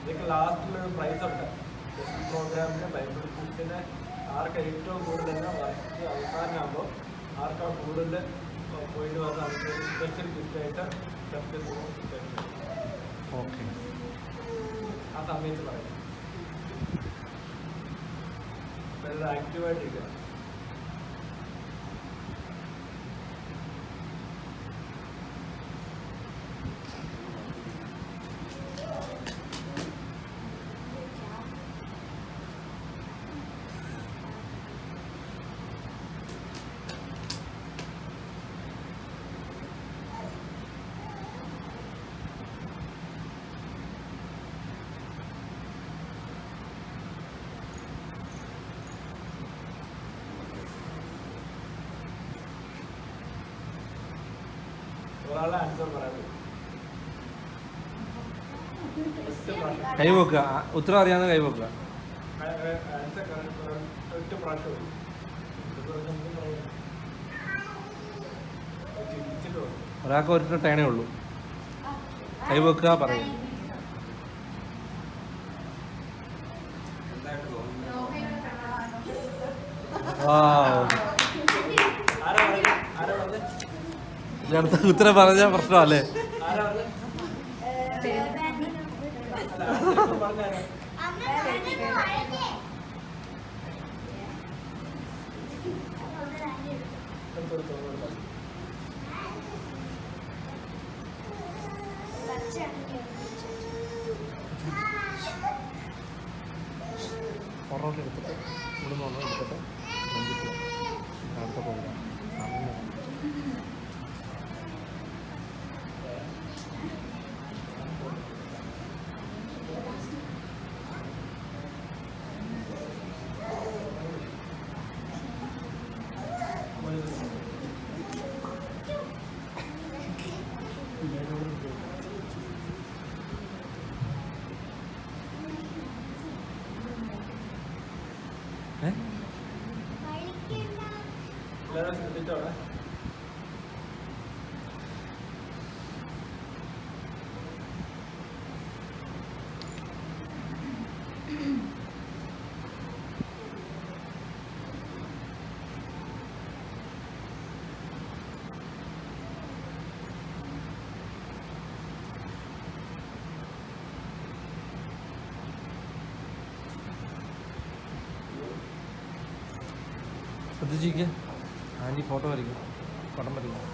ഇതൊക്കെ ലാസ്റ്റിലൊരു പ്രൈസ് ഉണ്ട്. പ്രോഗ്രാമിന് ബൈബിൾ ക്വിസിന് ആർക്ക് ഏറ്റവും കൂടുതൽ വരച്ച് അവസാനമാകുമ്പോൾ ആർക്കാ കൂടുതൽ പോയിട്ട് വന്ന് അവർക്ക് സ്പെഷ്യൽ ഗിഫ്റ്റായിട്ട് ഓക്കെ. ആ സമയത്ത് പറയും. വളരെ ആക്റ്റീവായിട്ടിരിക്കുക. ഒരാളെ ആൻസർ പറയാൻ കൈവെക്കുക. ഉത്തരം അറിയാവുന്ന കൈവെക്കുക. ആൻസർ ഒറ്റ പ്രാവശ്യം ഒരാൾക്ക് ഒറ്റ ടേണേ ഉള്ളൂ. കൈവെക്കുക, പറയും. ഇതിനടുത്ത് ഉത്തരം പറഞ്ഞാൽ പ്രശ്നമല്ലേ? പൊറോട്ട എടുത്തിട്ട് ഇവിടുന്ന് ഒന്ന് എടുത്തിട്ട് അടുത്ത പ്രോഗ്രാം എല്ലാവരും ശ്രദ്ധിച്ചോളെ. ശ്രദ്ധിച്ചിരിക്കുക. ആൻറ്റി ഫോട്ടോ വരയ്ക്കും, പടം വരയ്ക്കും.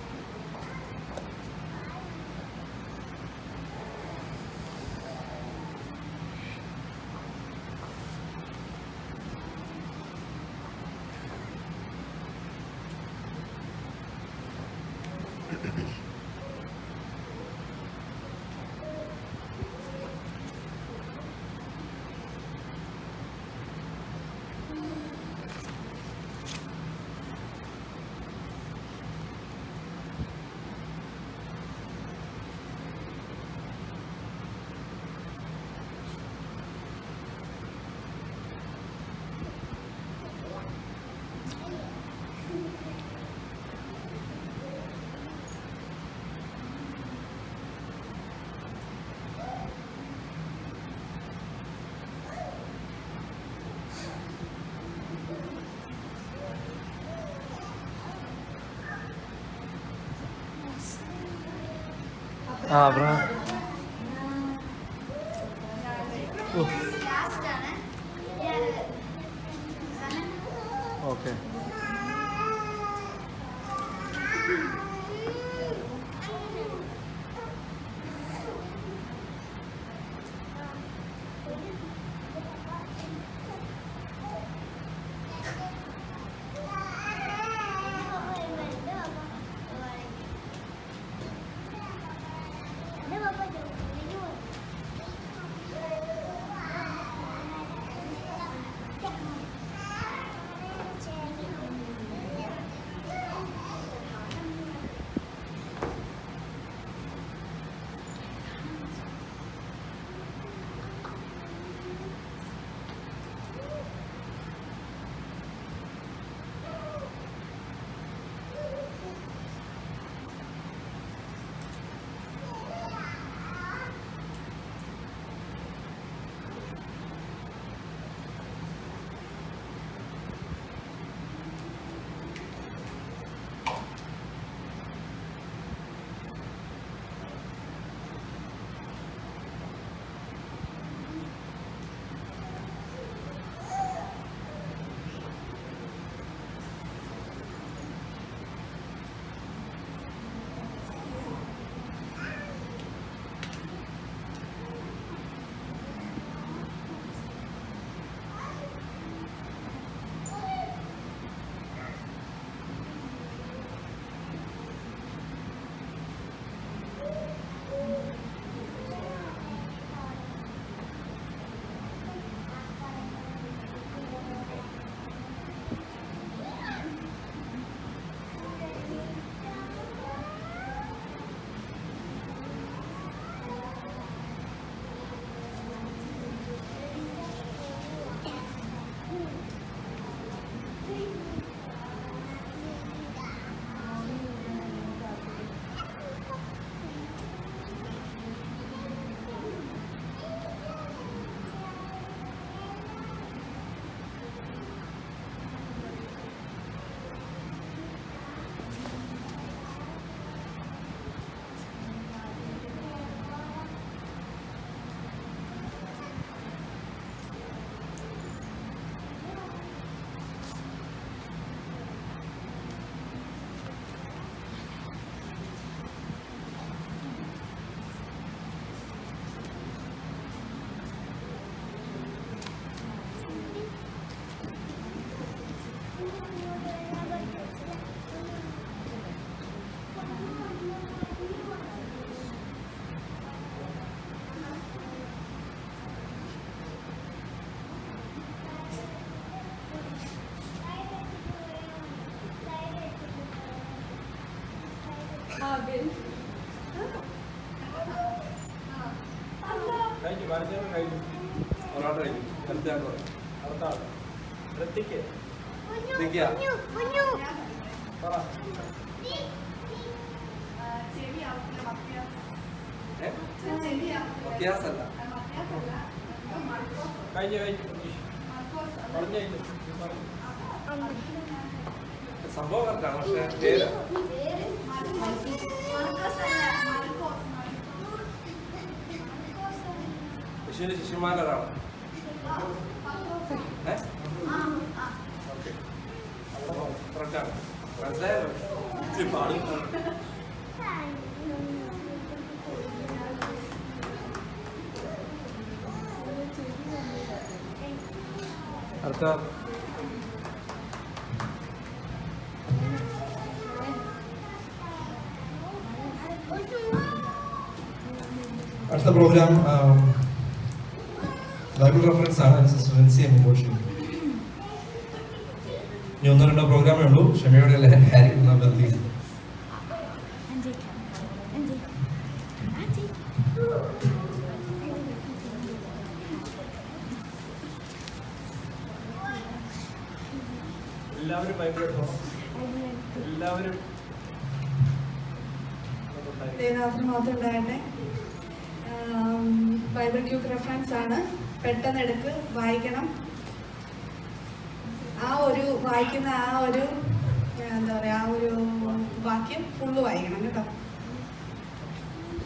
Abraham okay. കഴിഞ്ഞു ഭാരതീയ കഴിഞ്ഞു. ഒരാളുടെ കഴിഞ്ഞു. അടുത്ത ആൾ പറയും. അടുത്ത ആൾ ഋത്തിക്ക് ഋത്തിക്കാ? പറ. വ്യത്യാസമല്ല. കഴിഞ്ഞു കഴിഞ്ഞു പറഞ്ഞു കഴിഞ്ഞു. സംഭവം കറക്റ്റാണ്, പക്ഷേ പേര് യേശുവിന്റെ ശിഷ്യന്മാരൊരാളാണ്. ഓക്കെ, കറക്റ്റാണ്. മനസ്സിലായോ? അടുത്ത അടുത്ത പ്രോഗ്രാം ബൈബിൾ റെഫറൻസ് ആണ്. സിസ്റ്റർ റിൻസി എംബോഷി. ഇനി ഒന്നോ രണ്ടോ പ്രോഗ്രാമേ ഉള്ളൂ. ക്ഷമയോടെ ആയിരിക്കും അഭ്യർത്ഥി. എല്ലാവരും ബൈബിൾ എടുത്തോണം. എല്ലാവരും ദേവനാഥന് മാത്രം ഉണ്ടാകട്ടെ. ബൈബിൾ ഗ്യൂക്ക് റെഫറൻസ് ആണ്. പെട്ടെന്ന് എടുക്ക്, വായിക്കണം. ആ ഒരു വായിക്കുന്ന ആ ഒരു എന്താ പറയുക, ആ ഒരു വാക്യം ഫുള്ള് വായിക്കണം കേട്ടോ.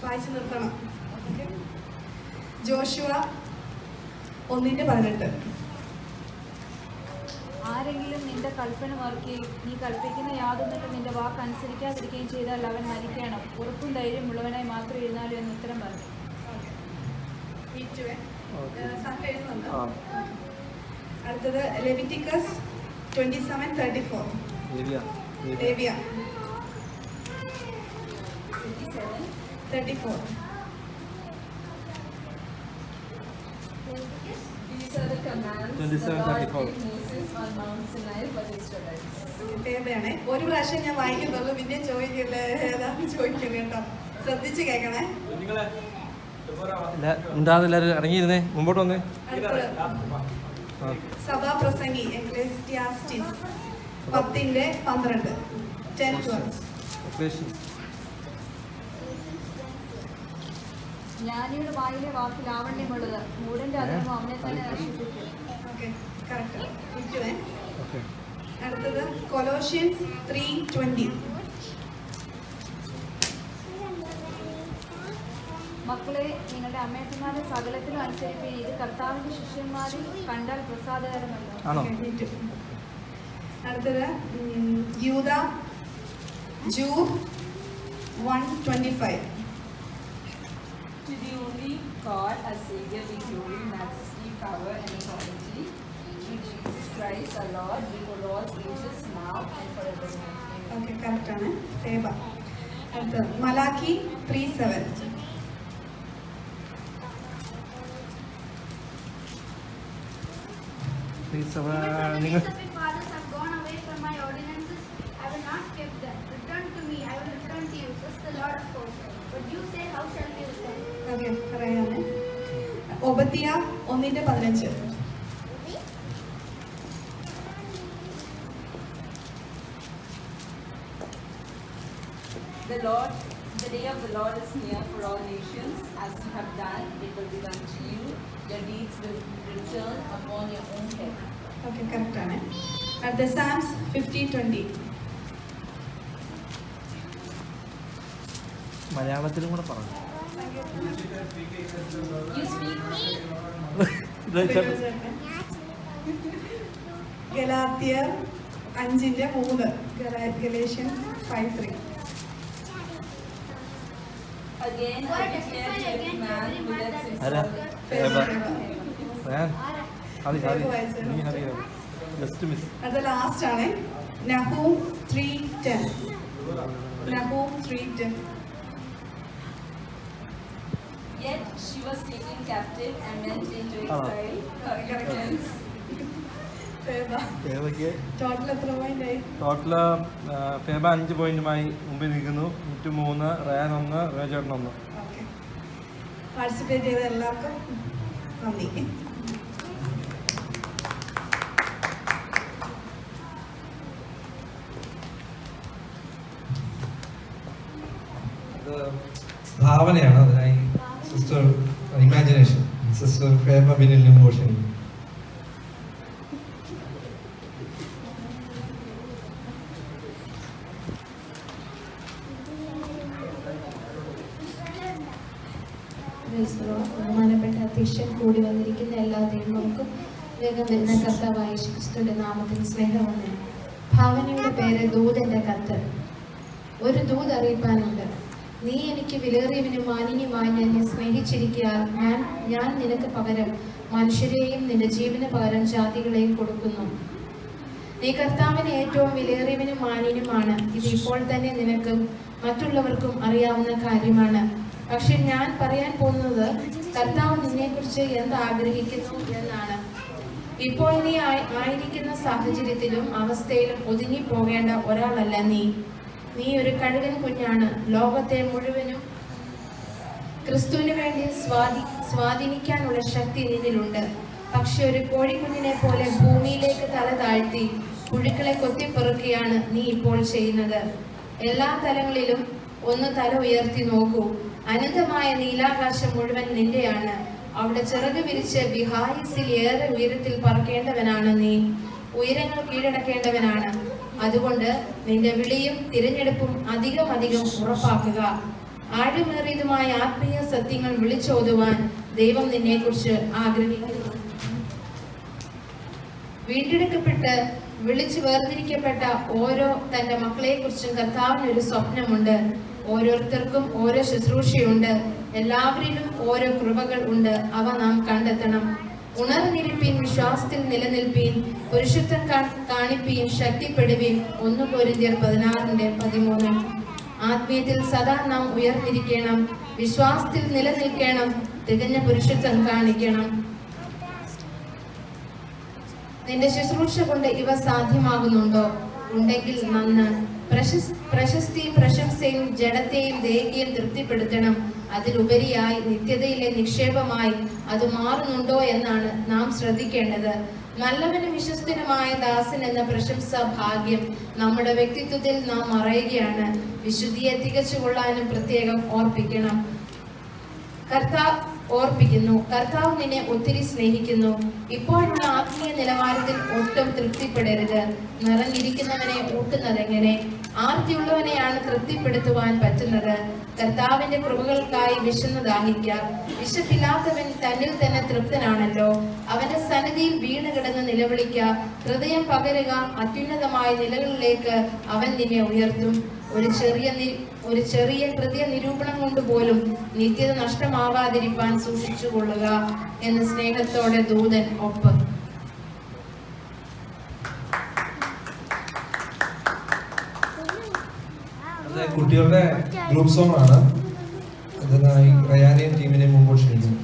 വായിച്ചു നിർത്തണം. ജോഷുവ 1:18. ആരെങ്കിലും നിന്റെ കൽപ്പന മറുക്കുകയും നീ കൽപ്പിക്കുന്ന യാതൊന്നിട്ടും നിന്റെ വാക്ക് അനുസരിക്കാതിരിക്കുകയും ചെയ്താൽ അവൻ മരിക്കണം. ഉറപ്പും ധൈര്യം ഉള്ളവനായി മാത്രം എഴുന്നാലും എന്ന് ഉത്തരം പറഞ്ഞു. അടുത്തത് ലെവിറ്റിക്കസ് 27:34. ലേവ്യ 34. These are the commands the 27:34. Lord gave Moses on Mount Sinai for the Israelites. ഫേബയാണ്. ഒരു പ്രാവശ്യം ഞാൻ വായിക്കുന്നുള്ളൂ, പിന്നെ ചോദിക്കില്ല ഏതാന്ന് ചോദിക്കുന്നത് കേട്ടോ. ശ്രദ്ധിച്ച് കേൾക്കണേ. കുഞ്ഞുങ്ങളെ ഉണ്ടാകുന്നില്ല, ഇറങ്ങിയിരുന്നേ, മുമ്പോട്ട് വന്നേ. അടുത്തത് സഭാപ്രസംഗി എക്ലേസിയാസ്റ്റിസ് 10:12. 10:12. ജ്ഞാനിയുടെ വായിലെ വാക്ക് ലാവണ്യമുള്ളത്, മൂടന്റെ അതിർമ അവനെ തന്നെ നശിപ്പിക്കും. Okay, correct. അടുത്തത് കൊലോഷ്യൻസ് 3:20. മക്കളെ, നിങ്ങളുടെ അമ്മയപ്പന്മാരെ സകലത്തിലും അനുസരിക്കുകയും ഇത് കർത്താവിന്റെ ശിഷ്യന്മാരിൽ കണ്ടാൽ പ്രസാദകരമല്ല. അടുത്തത് യൂദ ജൂബ് 1:25. To the only God, our Savior, be glory, majesty, power, and authority, through Jesus Christ, our Lord, before all ages, now and forevermore. Okay, കറക്റ്റാണ്. ഫേബ. അടുത്തത് മലാക്കി 3:7. നിങ്ങൾ The ways of my fathers have gone away from my ordinances. I will not keep them. Return to me, I will return to you, says the Lord of hosts. But you say, how shall we return? Okay, പറയാമേ. ഒബദ്യ 1:15. The day of the Lord is near for all nations. As you have done, it will be done to you. Your deeds will return upon your own head. Okay, കറക്റ്റാണ്. അടുത്ത സാംസ് 50:20. മലയാളത്തിലും കൂടെ പറഞ്ഞു. You speak ഗലാത്യർ 5:3. Galatians 5:3. again, I declare to every man who lets ആരാ? himself നീ അറിയാം. Just miss. അടുത്ത last ആണ് Nahum 3:10. Nahum 3:10. Yet she was taken captive and went into exile. Her ignorance. ഏതൊക്കെ ടോട്ടൽ എത്ര പോയിന്റ് ആയി? ടോട്ടല് ഫേബ 5 പോയിന്റുമായി മുമ്പിൽ നിൽക്കുന്നു. 3, റയാൻ 1, റേജേട്ടൻ 1. ഓക്കെ, പാർട്ടിസിപ്പേറ്റ് ചെയ്ത എല്ലാവർക്കും നന്ദി. ഭാവനയാണ്. അതിനായി സിസ്റ്റർ ഇമാജിനേഷൻ, സിസ്റ്റർ ഫേമ ബിനിൽ ഇമോഷൻ. ബഹുമാനപ്പെട്ട അധ്യക്ഷൻ, കൂടി വന്നിരിക്കുന്ന എല്ലാ ദൈവങ്ങൾക്കും വേഗം വരുന്ന കർത്താവായ യേശുക്രിസ്തുവിന്റെ നാമത്തിൽ സ്നേഹവന്ദനം. ഭാവനയുടെ പേര് ദൂതന്റെ കത്ത്. ഒരു ദൂത് അറിയിപ്പാനുണ്ട്. നീ എനിക്ക് വിലയേറിയവനും മാനിന്യമായി എന്നെ സ്നേഹിച്ചിരിക്കാൻ ഞാൻ നിനക്ക് പകരം മനുഷ്യരെയും നിന്റെ ജീവന് പകരം ജാതികളെയും കൊടുക്കുന്നു. നീ കർത്താവിന് ഏറ്റവും വിലയേറിയവനും മാനിന്യമാണ്. ഇത് ഇപ്പോൾ തന്നെ നിനക്കും മറ്റുള്ളവർക്കും അറിയാവുന്ന കാര്യമാണ്. പക്ഷെ ഞാൻ പറയാൻ പോകുന്നത് കർത്താവ് നിന്നെക്കുറിച്ച് എന്ത് ആഗ്രഹിക്കുന്നു എന്നാണ്. ഇപ്പോൾ നീ ആയിരിക്കുന്ന സാഹചര്യത്തിലും അവസ്ഥയിലും ഒതുങ്ങി പോകേണ്ട ഒരാളല്ല നീ ഒരു കഴുകൻ കുഞ്ഞാണ്. ലോകത്തെ മുഴുവനും ക്രിസ്തുവിന് വേണ്ടി സ്വാധീനിക്കാനുള്ള ശക്തി നിന്നിലുണ്ട്. പക്ഷെ ഒരു കോഴിക്കുഞ്ഞിനെ പോലെ ഭൂമിയിലേക്ക് തല താഴ്ത്തി പുഴുക്കളെ കൊത്തിപ്പെറുക്കുകയാണ് നീ ഇപ്പോൾ ചെയ്യുന്നത്. എല്ലാ തലങ്ങളിലും ഒന്ന് തല ഉയർത്തി നോക്കൂ. അനന്തമായ നീലാകാശം മുഴുവൻ നിന്റെയാണ്. അവിടെ ചിറക് വിരിച്ച് വിഹായിസിൽ ഏറെ ഉയരത്തിൽ പറക്കേണ്ടവനാണ് നീ. ഉയരങ്ങൾ കീഴടക്കേണ്ടവനാണ്. അതുകൊണ്ട് നിന്റെ വിളിയും തിരഞ്ഞെടുപ്പും അധികം ഉറപ്പാക്കുക. ആഴമേറിയതുമായ ആത്മീയ സത്യങ്ങൾ വിളിച്ചോതുവാൻ ദൈവം നിന്നെക്കുറിച്ച് ആഗ്രഹിക്കുന്നു. വീണ്ടെടുക്കപ്പെട്ട് വിളിച്ചു വേർതിരിക്കപ്പെട്ട ഓരോ തന്റെ മക്കളെക്കുറിച്ചും കർത്താവിന് ഒരു സ്വപ്നമുണ്ട്. ഓരോരുത്തർക്കും ഓരോ ശുശ്രൂഷയുണ്ട്. എല്ലാവരിലും ഓരോ കൃപകൾ ഉണ്ട്. അവ നാം കണ്ടെത്തണം. ഉണർന്നിരിപ്പീൻ, വിശ്വാസത്തിൽ നിലനിൽപ്പീൻ, പുരുഷത്വം കാണിപ്പീൻ, ശക്തിപ്പെടുവീൻ. 1 കൊരിന്ത്യർ 16:13. ആത്മീയത്തിൽ സദാ നാം ഉയർന്നിരിക്കണം, വിശ്വാസത്തിൽ നിലനിൽക്കണം, തികഞ്ഞ പുരുഷത്വം കാണിക്കണം. നിന്റെ ശുശ്രൂഷ കൊണ്ട് ഇവ സാധ്യമാകുന്നുണ്ടോ? ഉണ്ടെങ്കിൽ നന്ന്. പ്രശസ്തിയും പ്രശംസയും ജഡത്തെയും ദേഹിയും തൃപ്തിപ്പെടുത്തണം. അതിലുപരിയായി നിത്യതയിലെ നിക്ഷേപമായി അത് മാറുന്നുണ്ടോ എന്നാണ് നാം ശ്രദ്ധിക്കേണ്ടത്. നല്ലവനും വിശ്വസ്തനുമായ ദാസൻ എന്ന പ്രശംസ ഭാഗ്യം നമ്മുടെ വ്യക്തിത്വത്തിൽ നാം മറയുകയാണ്. വിശുദ്ധിയെ തികച്ചുകൊള്ളാനും പ്രത്യേകം കർത്താവ് നിന്നെ ഒത്തിരി സ്നേഹിക്കുന്നു. ഇപ്പോഴുള്ള ആത്മീയ നിലവാരത്തിൽ ഒട്ടും തൃപ്തിപ്പെടരുത്. നിറഞ്ഞിരിക്കുന്നവനെ ഊട്ടുന്നതെങ്ങനെ? ആർത്തിയുള്ളവനെയാണ് തൃപ്തിപ്പെടുത്തുവാൻ പറ്റുന്നത്. കർത്താവിന്റെ കൃപകൾക്കായി വിശന്നു ദാഹിക്കുക. വിശപ്പില്ലാത്തവൻ തന്നിൽ തന്നെ തൃപ്തനാണല്ലോ. അവന്റെ സന്നിധിയിൽ വീണ് കിടന്ന് നിലവിളിക്കുക. ഹൃദയം പകരുക. അത്യുന്നതമായ നിലകളിലേക്ക് അവൻ നിന്നെ ഉയർത്തും. ഒരു ചെറിയ ഹൃദയ നിരൂപണം കൊണ്ട് പോലും നിത്യത നഷ്ടമാവാതിരിക്കാൻ സൂക്ഷിച്ചുകൊള്ളുക എന്ന് സ്നേഹത്തോടെ ദൂതൻ ഒപ്പ്. കുട്ടികളുടെ ഗ്രൂപ്പ് സോങ് ആണ്. അതിനായി റയാനെയും ടീമിനെയും മുമ്പോട്ട് ക്ഷണിക്കുന്നു.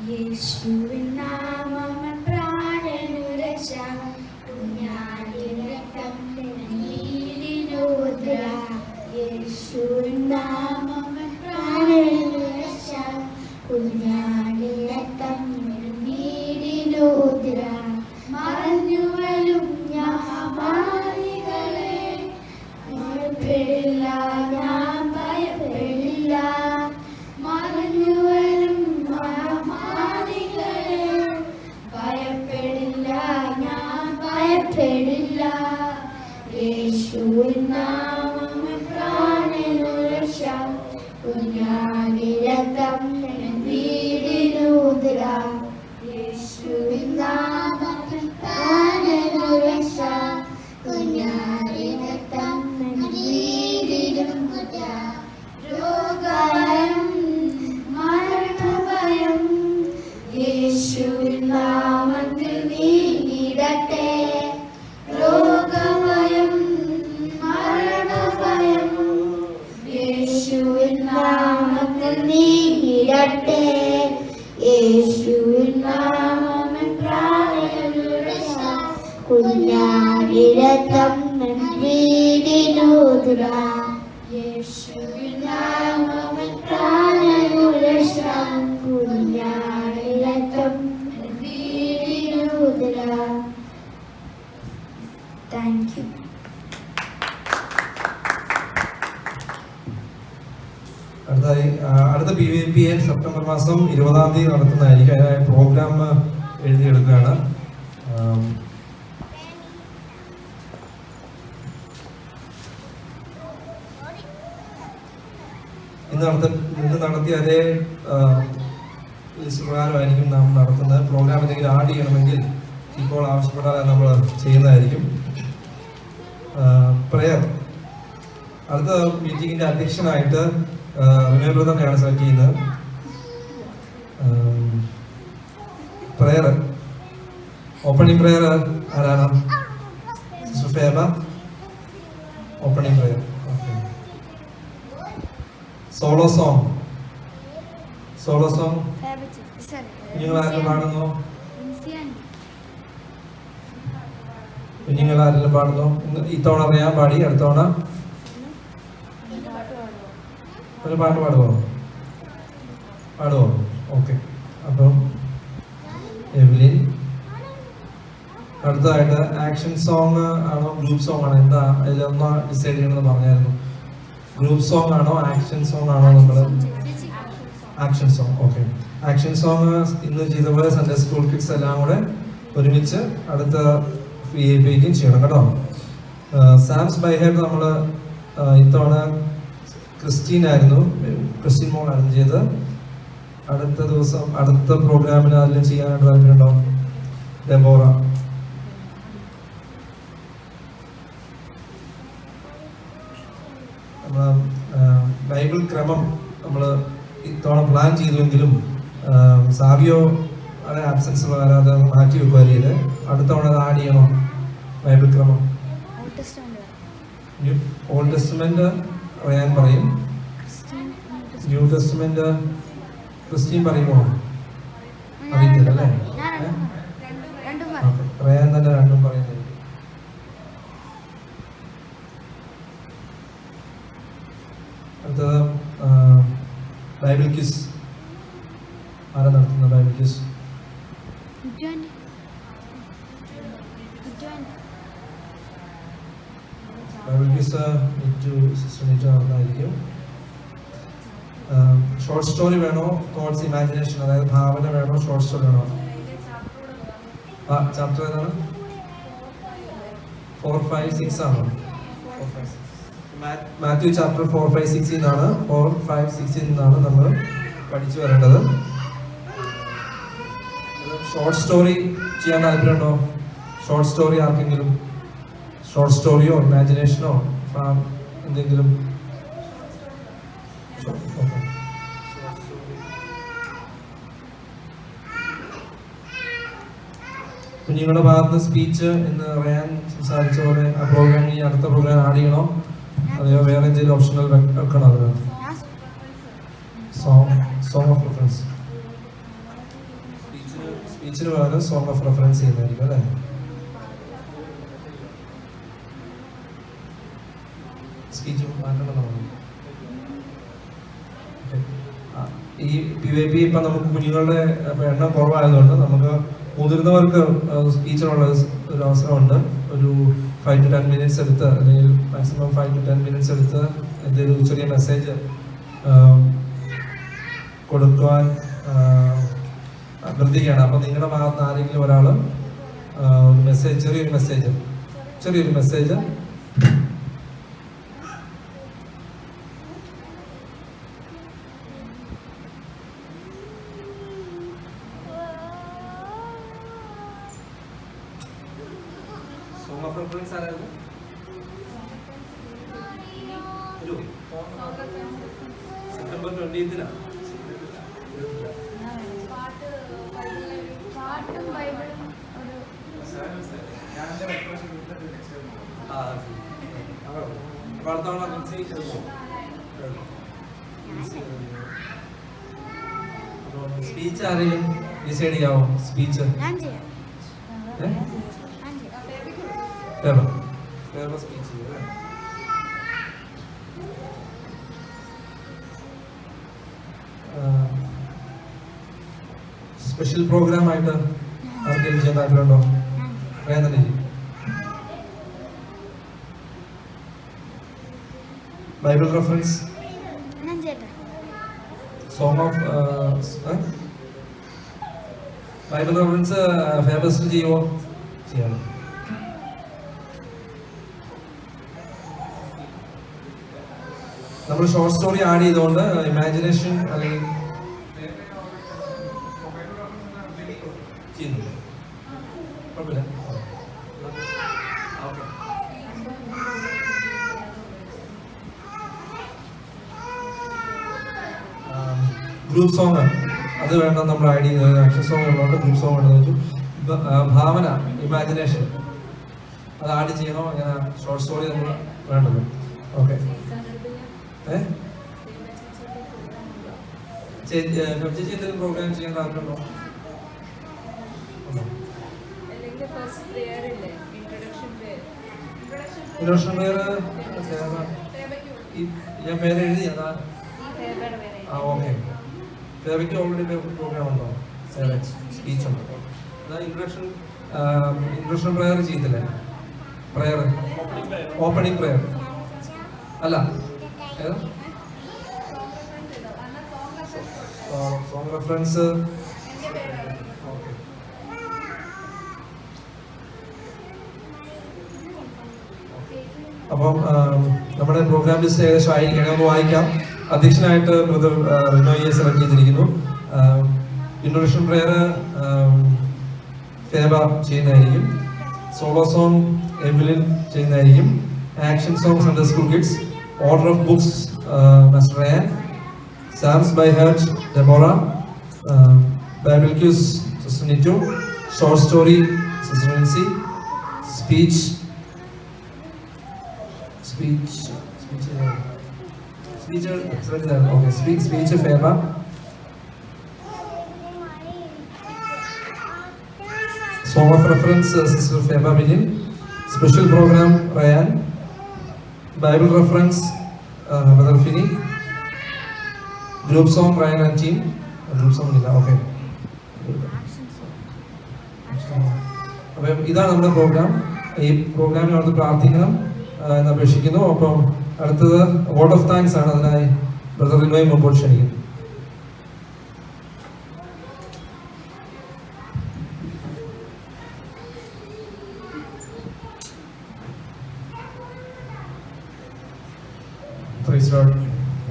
യേശുവിൻ നാമം പ്രാണനു രക്ഷ, കുഞ്ഞാടിൻ രക്തം നീതിനൂദ്ര. യേശുവിൻ നാമം പ്രാണനു രക്ഷ, കുഞ്ഞാടിൻ രക്തം നീതിനൂദ്ര. മറഞ്ഞുവരും ഞാമാരികളെ ഭയപ്പെടില്ല, ഞാൻ ഭയപ്പെടില്ല. മറഞ്ഞുവരും ഭയപ്പെടില്ല, ഞാൻ ഭയപ്പെടില്ല. യേശുവിൻ നാമം പ്രാണനു രക്ഷ, കുഞ്ഞാടിൻ രക്തം വീടിനൂദ്ര. യേശുവിൻ നാമം പ്രാണനു രക്ഷ, കുഞ്ഞാടിൻ രക്തം വീടിനൂദ്ര. രോഗഭയം മരണഭയം യേശുവിൻ നാമത്തിൽ നീങ്ങിടട്ടെ. രോഗഭയം മരണഭയം യേശുവിൻ നാമത്തിൽ നീങ്ങിടട്ടെ. യേശുവിൻ നാമം പ്രാണനു രക്ഷ, കുഞ്ഞാടിൻ രക്തം വീടിനൂദ്ര. യേശുവിൻ നാമം പ്രാണനു രക്ഷ, കുഞ്ഞാടിൻ രക്തം വീടിനൂദ്ര. Thank you. അടുത്ത PVPA സെപ്റ്റംബർ മാസം 20-ാം തീയതി നടത്തുന്നതായിരിക്കും. അതിനായി പ്രോഗ്രാം എഴുതിയെടുക്കുകയാണ്. ഇന്ന് നടത്തിയ അതേ പ്രകാരമായിരിക്കും നാം നടത്തുന്നത്. പ്രോഗ്രാം എന്തെങ്കിലും ആഡ് ചെയ്യണമെങ്കിൽ ഇപ്പോൾ ആവശ്യപ്പെട്ടാൽ നമ്മൾ ചെയ്യുന്നതായിരിക്കും. പ്രയർ അടുത്ത മീറ്റിങ്ങിന്റെ അധ്യക്ഷനായിട്ട് റിനേ ബ്രദറിനെയാണ് സെലക്ട് ചെയ്യുന്നത്. പ്രയർ, ഓപ്പണിംഗ് പ്രയർ ആരാണ്? Sister Feba. Opening prayer. Solo song കുഞ്ഞുങ്ങൾ ആരെങ്കിലും പാടുന്നോ? കുഞ്ഞുങ്ങൾ ആരെങ്കിലും പാടുന്നോ? ഇത്തവണ അറിയാൻ പാടി, അടുത്ത തവണ ഒരു പാട്ട് പാടുമോ? ഓക്കെ. അപ്പം എവ്ലിൻ. അടുത്തതായിട്ട് ആക്ഷൻ സോങ് ആണോ ഗ്രൂപ്പ് സോങ് ആണോ? എന്താ അതിലൊന്ന് ഡിസൈഡ് ചെയ്യണമെന്ന് പറഞ്ഞായിരുന്നു. ഗ്രൂപ്പ് സോങ് ആണോ ആക്ഷൻ സോങ് ആണോ? നമ്മൾ action song. Okay. Action song ഇന്ന് ചെയ്ത പോലെ സൺഡേ സ്കൂൾ കിഡ്സ് എല്ലാം കൂടെ ഒരുമിച്ച് അടുത്ത VIPക്കും ചെയ്യണം കേട്ടോ. സാംസ് ബൈ ഹെഡ് നമ്മൾ ഇത്തവണ ക്രിസ്റ്റീൻ മോളായിരുന്നു ചെയ്തത്. അടുത്ത ദിവസം അടുത്ത പ്രോഗ്രാമിന് അതിൽ ചെയ്യാനായിട്ട് താല്പര്യമുണ്ടോ? ഡെബോറ. നമ്മൾ ബൈബിൾ ക്രമം നമ്മൾ ഇത്തവണ പ്ലാൻ ചെയ്തുവെങ്കിലും സാവിയോ ആബ്സെൻസ് ഉള്ള കാര്യം അത് മാറ്റി വെക്കുവാൻ അടുത്ത തവണ അത് ആഡ് ചെയ്യണോ? ബൈബിൾ ക്രമം ഓൾഡ് ടെസ്റ്റ്മെന്റ് റയാൻ പറയും, ന്യൂ ടെസ്റ്റ്മെന്റ് ക്രിസ്റ്റീൻ പറയുമോ? അറിയത്തില്ല അല്ലേ? റയാൻ തന്നെ രണ്ടും പറയുന്നത്. അടുത്തത് ബൈബിൾ ക്വിസ്. ആരാ നടത്തുന്ന Bible quiz? Bible quiz sister നടന്നായിരിക്കും. ഷോർട്ട് സ്റ്റോറി വേണോ തോട്ട്സ് ഇമാജിനേഷൻ, അതായത് ഭാവന വേണോ ഷോർട്ട് സ്റ്റോറി വേണോ? ചാപ്റ്റർ ഏതാണ്? 4, 5, 6 ആണോ? മാത്യു ചാപ്റ്റർ 4, 5, 6 നിന്നാണ് 4, 5, 6 നിന്നാണ് നമ്മൾ പഠിച്ചു വരേണ്ടത്. ഷോർട്ട് സ്റ്റോറി ചെയ്യാൻ താല്പര്യമുണ്ടോ? ഷോർട്ട് സ്റ്റോറി ആർക്കെങ്കിലും? ഷോർട്ട് സ്റ്റോറിയോ ഇമാജിനേഷനോ എന്തെങ്കിലും? കുഞ്ഞുങ്ങളുടെ ഭാഗത്ത് സ്പീച്ച് എന്ന് പറയാൻ സംസാരിച്ച പോലെ ആ പ്രോഗ്രാമിൽ അടുത്ത പ്രോഗ്രാം ആഡ് ചെയ്യണോ? അതെയോ വേറെ എന്തെങ്കിലും ഓപ്ഷണൽ വെക്കണോ? അതിന് സോങ് ഓഫ് റെഫറൻസ്. സ്പീച്ചിന് പകരം സോങ് ഓഫ് റെഫറൻസ് ചെയ്യുന്നതായിരിക്കും അല്ലേ? സ്പീച്ച് മാറ്റണമെന്നാണ്. ഈ PYP ഇപ്പം നമുക്ക് കുഞ്ഞുങ്ങളുടെ എണ്ണം കുറവായതുകൊണ്ട് നമുക്ക് മുതിർന്നവർക്ക് സ്പീച്ചിനുള്ള ഒരു അവസരമുണ്ട്. ഒരു 5 to 10 minutes എടുത്ത്, അല്ലെങ്കിൽ മാക്സിമം 5 to 10 minutes എടുത്ത് എന്തെങ്കിലും ചെറിയ മെസ്സേജ് കൊടുക്കുവാൻ അഭ്യർത്ഥിക്കുകയാണ്. അപ്പം നിങ്ങളുടെ ഭാഗത്ത് ആരെങ്കിലും ഒരാൾ മെസ്സേജ് ചെറിയൊരു മെസ്സേജ് സെപ്റ്റംബർ 20th സ്പീച്ച് ആരെങ്കിലും ഡിസൈഡ് ചെയ്യാവോ? സ്പീച്ച് സ്പീച്ച് സ്പെഷ്യൽ പ്രോഗ്രാം ആയിട്ട് ആർക്കെങ്കിലും ചെയ്യാൻ താല്പര്യമുണ്ടോ? പറയാൻ തന്നെ ചെയ്യും. Bible reference, song of Bible reference famous ചെയ്യുമോ? ചെയ്യാം. നമ്മൾ ഷോർട്ട് സ്റ്റോറി ആഡ് ചെയ്തുകൊണ്ട് ഇമാജിനേഷൻ അല്ലെങ്കിൽ ചെയ്യുന്നു. കുഴപ്പമില്ല. ഗ്രൂപ്പ് സോങ് അത് വേണ്ട നമ്മൾ ആഡ് ചെയ്ത് ആക്ഷൻ സോങ് ഉള്ളതുകൊണ്ട് ഗ്രൂപ്പ് സോങ് വേണമെന്ന് വെച്ചു. ഭാവന ഇമാജിനേഷൻ അത് ആഡ് ചെയ്യണോ? അങ്ങനെ ഷോർട്ട് സ്റ്റോറി നമ്മൾ വേണ്ടത്. ഓക്കെ, ചേച്ചി എന്തെങ്കിലും പ്രോഗ്രാം ചെയ്യാൻ താല്പര്യമുണ്ടോ? ഇൻട്രൊഡക്ഷൻ പേര് ഞാൻ പേര് എഴുതി. ഓക്കെ, ഫേബയ്ക്ക് ഓൾറെഡി പ്രോഗ്രാം ഉണ്ടോ? സ്പീച്ച് ഉണ്ടോ? ഇൻട്രൊഡക്ഷൻ പ്രയർ ചെയ്തില്ലേ? പ്രയർ ഓപ്പണിംഗ് പ്രയർ അല്ല, സോങ് റെഫറൻസ്. അപ്പം നമ്മുടെ പ്രോഗ്രാം ലിസ്റ്റ് ഏകദേശം ആയിരിക്കണം. ഒന്ന് വായിക്കാം. അധ്യക്ഷനായിട്ട് ബ്രദർ റിനോയെ സെലക്ട് ചെയ്തിരിക്കുന്നു. ഇൻട്രൊഡക്ഷൻ പ്രയർ ഫേബ ചെയ്യുന്നതായിരിക്കും. സോളോ സോങ് എവിലിൻ ചെയ്യുന്നതായിരിക്കും. Action song Sunday school kids. Order of books mister Ryan. Psalms by heart Deborah. Bible quiz sister Nitu. Short story sister Nincy. Speech Feba. Song of reference Sister Feba Binin. Special program Ryan. Bible reference Brother Fini. Group song Ryan and team. Group song ഇല്ല. Okay. അപ്പം ഇതാണ് നമ്മുടെ programme. ഈ പ്രോഗ്രാമിൽ അടുത്ത് പ്രാർത്ഥിക്കണം എന്ന് അപേക്ഷിക്കുന്നു. അപ്പം അടുത്തത് വേർഡ് ഓഫ് താങ്ക്സ് ആണ്. അതിനായി ബ്രദർ റിനോയെ മുമ്പോട്ട് ക്ഷണിക്കുന്നു.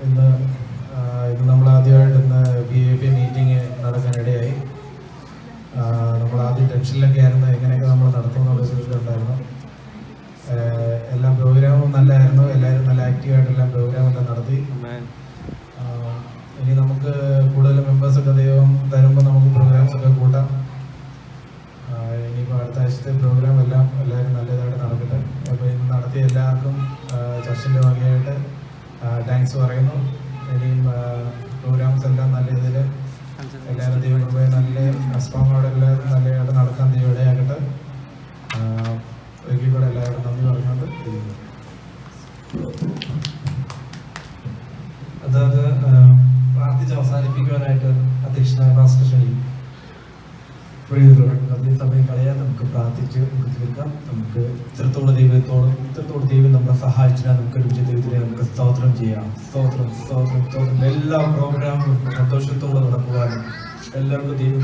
ഇന്ന് നമ്മൾ ആദ്യമായിട്ട് ഇന്ന് BAP മീറ്റിംഗ് നടക്കാനിടയായി. നമ്മൾ ആദ്യം ടെൻഷനിലൊക്കെ ആയിരുന്നു എങ്ങനെയൊക്കെ നമ്മൾ നടത്തുമെന്നുള്ള ചോദിച്ചിട്ടുണ്ടായിരുന്നു. എല്ലാ പ്രോഗ്രാമും നല്ലതായിരുന്നു. എല്ലാവരും നല്ല ആക്റ്റീവായിട്ട് എല്ലാ പ്രോഗ്രാമെല്ലാം നടത്തി. ഇനി നമുക്ക് കൂടുതൽ മെമ്പേഴ്സൊക്കെ ദൈവം തരുമ്പോൾ നമുക്ക് പ്രോഗ്രാംസൊക്കെ കൂട്ടാം. ഇനിയിപ്പോൾ അടുത്ത ആഴ്ചത്തെ പ്രോഗ്രാം എല്ലാം എല്ലാവരും നല്ലതായിട്ട് നടക്കട്ടെ. അപ്പോൾ ഇന്ന് നടത്തിയ എല്ലാവർക്കും ചർച്ചിൻ്റെ വകയായിട്ട് താങ്ക്സ് പറയുന്നു. ഇനിയും പ്രോഗ്രാംസ് എല്ലാം നല്ല ഇതിൽ എല്ലാവരും ദൈവം നല്ല സ്ട്രോങ്ങോടെ എല്ലാവരും നല്ലതായിട്ട് നടക്കാൻ ദൈവം ഇടയാകട്ടെ. ഒരിക്കൽ കൂടെ എല്ലാവരും നന്ദി പറഞ്ഞുകൊണ്ട് അതായത് പ്രാർത്ഥിച്ച് അവസാനിപ്പിക്കുവാനായിട്ട് അധ്യക്ഷനായ പാസ്റ്റർ ക്ഷണിക്കും. അതേ സമയം കളയാൻ നമുക്ക് പ്രാർത്ഥിച്ച് നമുക്ക് തീർക്കാം. നമുക്ക് ഇത്രത്തോളം ദൈവം നമ്മളെ സഹായിച്ചാൽ നമുക്ക് ഒരുമിച്ച് ദൈവത്തിനെ നമുക്ക് സ്തോത്രം ചെയ്യാം. സ്തോത്രം സ്തോത്രം സ്തോത്രം. എല്ലാ പ്രോഗ്രാമും സന്തോഷത്തോടെ നടക്കുവാനും എല്ലാവർക്കും ദൈവം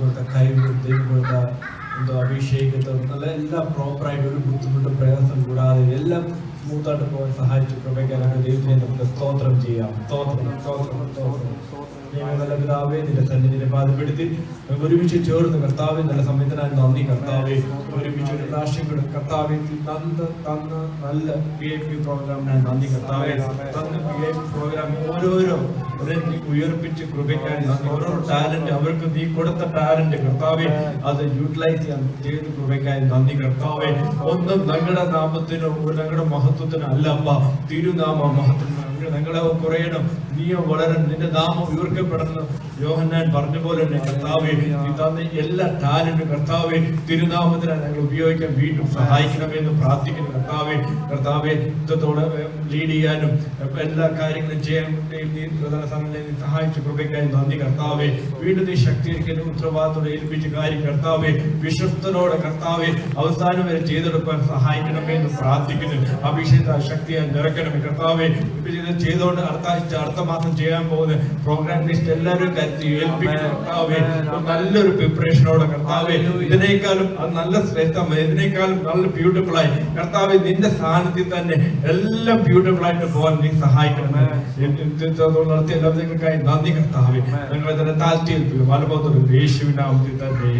കൊടുത്ത കഴിവ്, ദൈവം കൊടുത്ത അഭിഷേകത്വം നല്ല എല്ലാം പ്രോപ്പറായിട്ട് ഒരു ബുദ്ധിമുട്ടും പ്രയാസം കൂടാതെ എല്ലാം സ്മൂത്തായിട്ട് പോകാൻ സഹായിച്ചു പ്രവേശിക്കാനാണ് ദൈവത്തിനെ നമുക്ക് സ്തോത്രം ചെയ്യാം. സ്തോത്രം സ്തോത്രം സ്തോത്രം. നല്ല പിതാവേ, നിന്റെ സന്നിധിയെ ബാധപ്പെടുത്തി ഒരുമിച്ച് ചേർന്ന് കർത്താവെ നല്ല സമയത്തിനായി നന്ദി. കർത്താവെ ഒരുമിച്ച് ഒരു പ്രാവശ്യം കൂടെ കർത്താവെ തന്ന നല്ല PAP പ്രോഗ്രാമിനായി നന്ദി. കർത്താവെ തന്ന PAP പ്രോഗ്രാം ഓരോരോ നീ ഉയർപ്പിച്ച് കൃപയ്ക്കായി നന്ദി. ഓരോ ടാലന്റ് അവർക്ക് നീ കൊടുത്ത ടാലന്റ് കർത്താവെ അത് യൂട്ടിലൈസ് ചെയ്യാൻ ചെയ്ത് കൃപയ്ക്കായി നന്ദി. കർത്താവെ ഒന്നും ഞങ്ങളുടെ നാമത്തിനോ ഞങ്ങളുടെ മഹത്വത്തിനോ അല്ല അപ്പ, തിരുനാമ മഹത്വം ഞങ്ങളെ കുറയണം, നീയോ വളരണം, നിന്റെ നാമം ഉയർക്കപ്പെടണം. യോഹന്നാൻ പറഞ്ഞ പോലെ തന്നെ കർത്താവെ നീ തന്ന എല്ലാ ടാലന്റും കർത്താവെ തിരുനാമത്തിനായി ഞങ്ങൾ ഉപയോഗിക്കാൻ വീണ്ടും സഹായിക്കണമെന്ന് പ്രാർത്ഥിക്കുന്നു. കർത്താവെ യുദ്ധത്തോടെ ലീഡ് ചെയ്യാനും എല്ലാ കാര്യങ്ങളും ചെയ്യാൻ സഹായിച്ച കൃപയ്ക്കായി നന്ദി. കർത്താവെ വീണ്ടും നീ ശക്തിയിരിക്കുന്ന ഉത്തരവാദിത്തോടെ ഏൽപ്പിച്ച കാര്യം കർത്താവെ വിശ്വസ്തനോടെ കർത്താവെ അവസാനം വരെ ചെയ്തെടുക്കാൻ സഹായിക്കണമെന്ന് പ്രാർത്ഥിക്കുന്നു. അഭിഷേക ശക്തിയായി നിറയ്ക്കണമേ കർത്താവെ. ചെയ്തുകൊണ്ട് അടുത്ത മാസം ചെയ്യാൻ പോകുന്ന പ്രോഗ്രാം ലിസ്റ്റ് എല്ലാവരും കരുതി ഏൽപ്പിക്കണം കർത്താവെ. നല്ലൊരു പ്രിപ്പറേഷനോടെ കർത്താവെ ഇതിനേക്കാളും നല്ല ശ്രേഷ്ഠം, ഇതിനേക്കാളും നല്ല ബ്യൂട്ടിഫുൾ ആയി കർത്താവെ നിന്റെ സ്ഥാനത്തിൽ തന്നെ എല്ലാം ബ്യൂട്ടിഫുൾ ആയിട്ട് പോകാൻ നീ സഹായിക്കണം. നടത്തിയ എല്ലാവർക്കായി നന്ദി കർത്താവെ. ഞങ്ങളെ തന്നെ താഴ്ത്തിയേൽപ്പിക്കും വലപോത്തൊരു യേശുവിനാമത്തിൽ തന്നെ.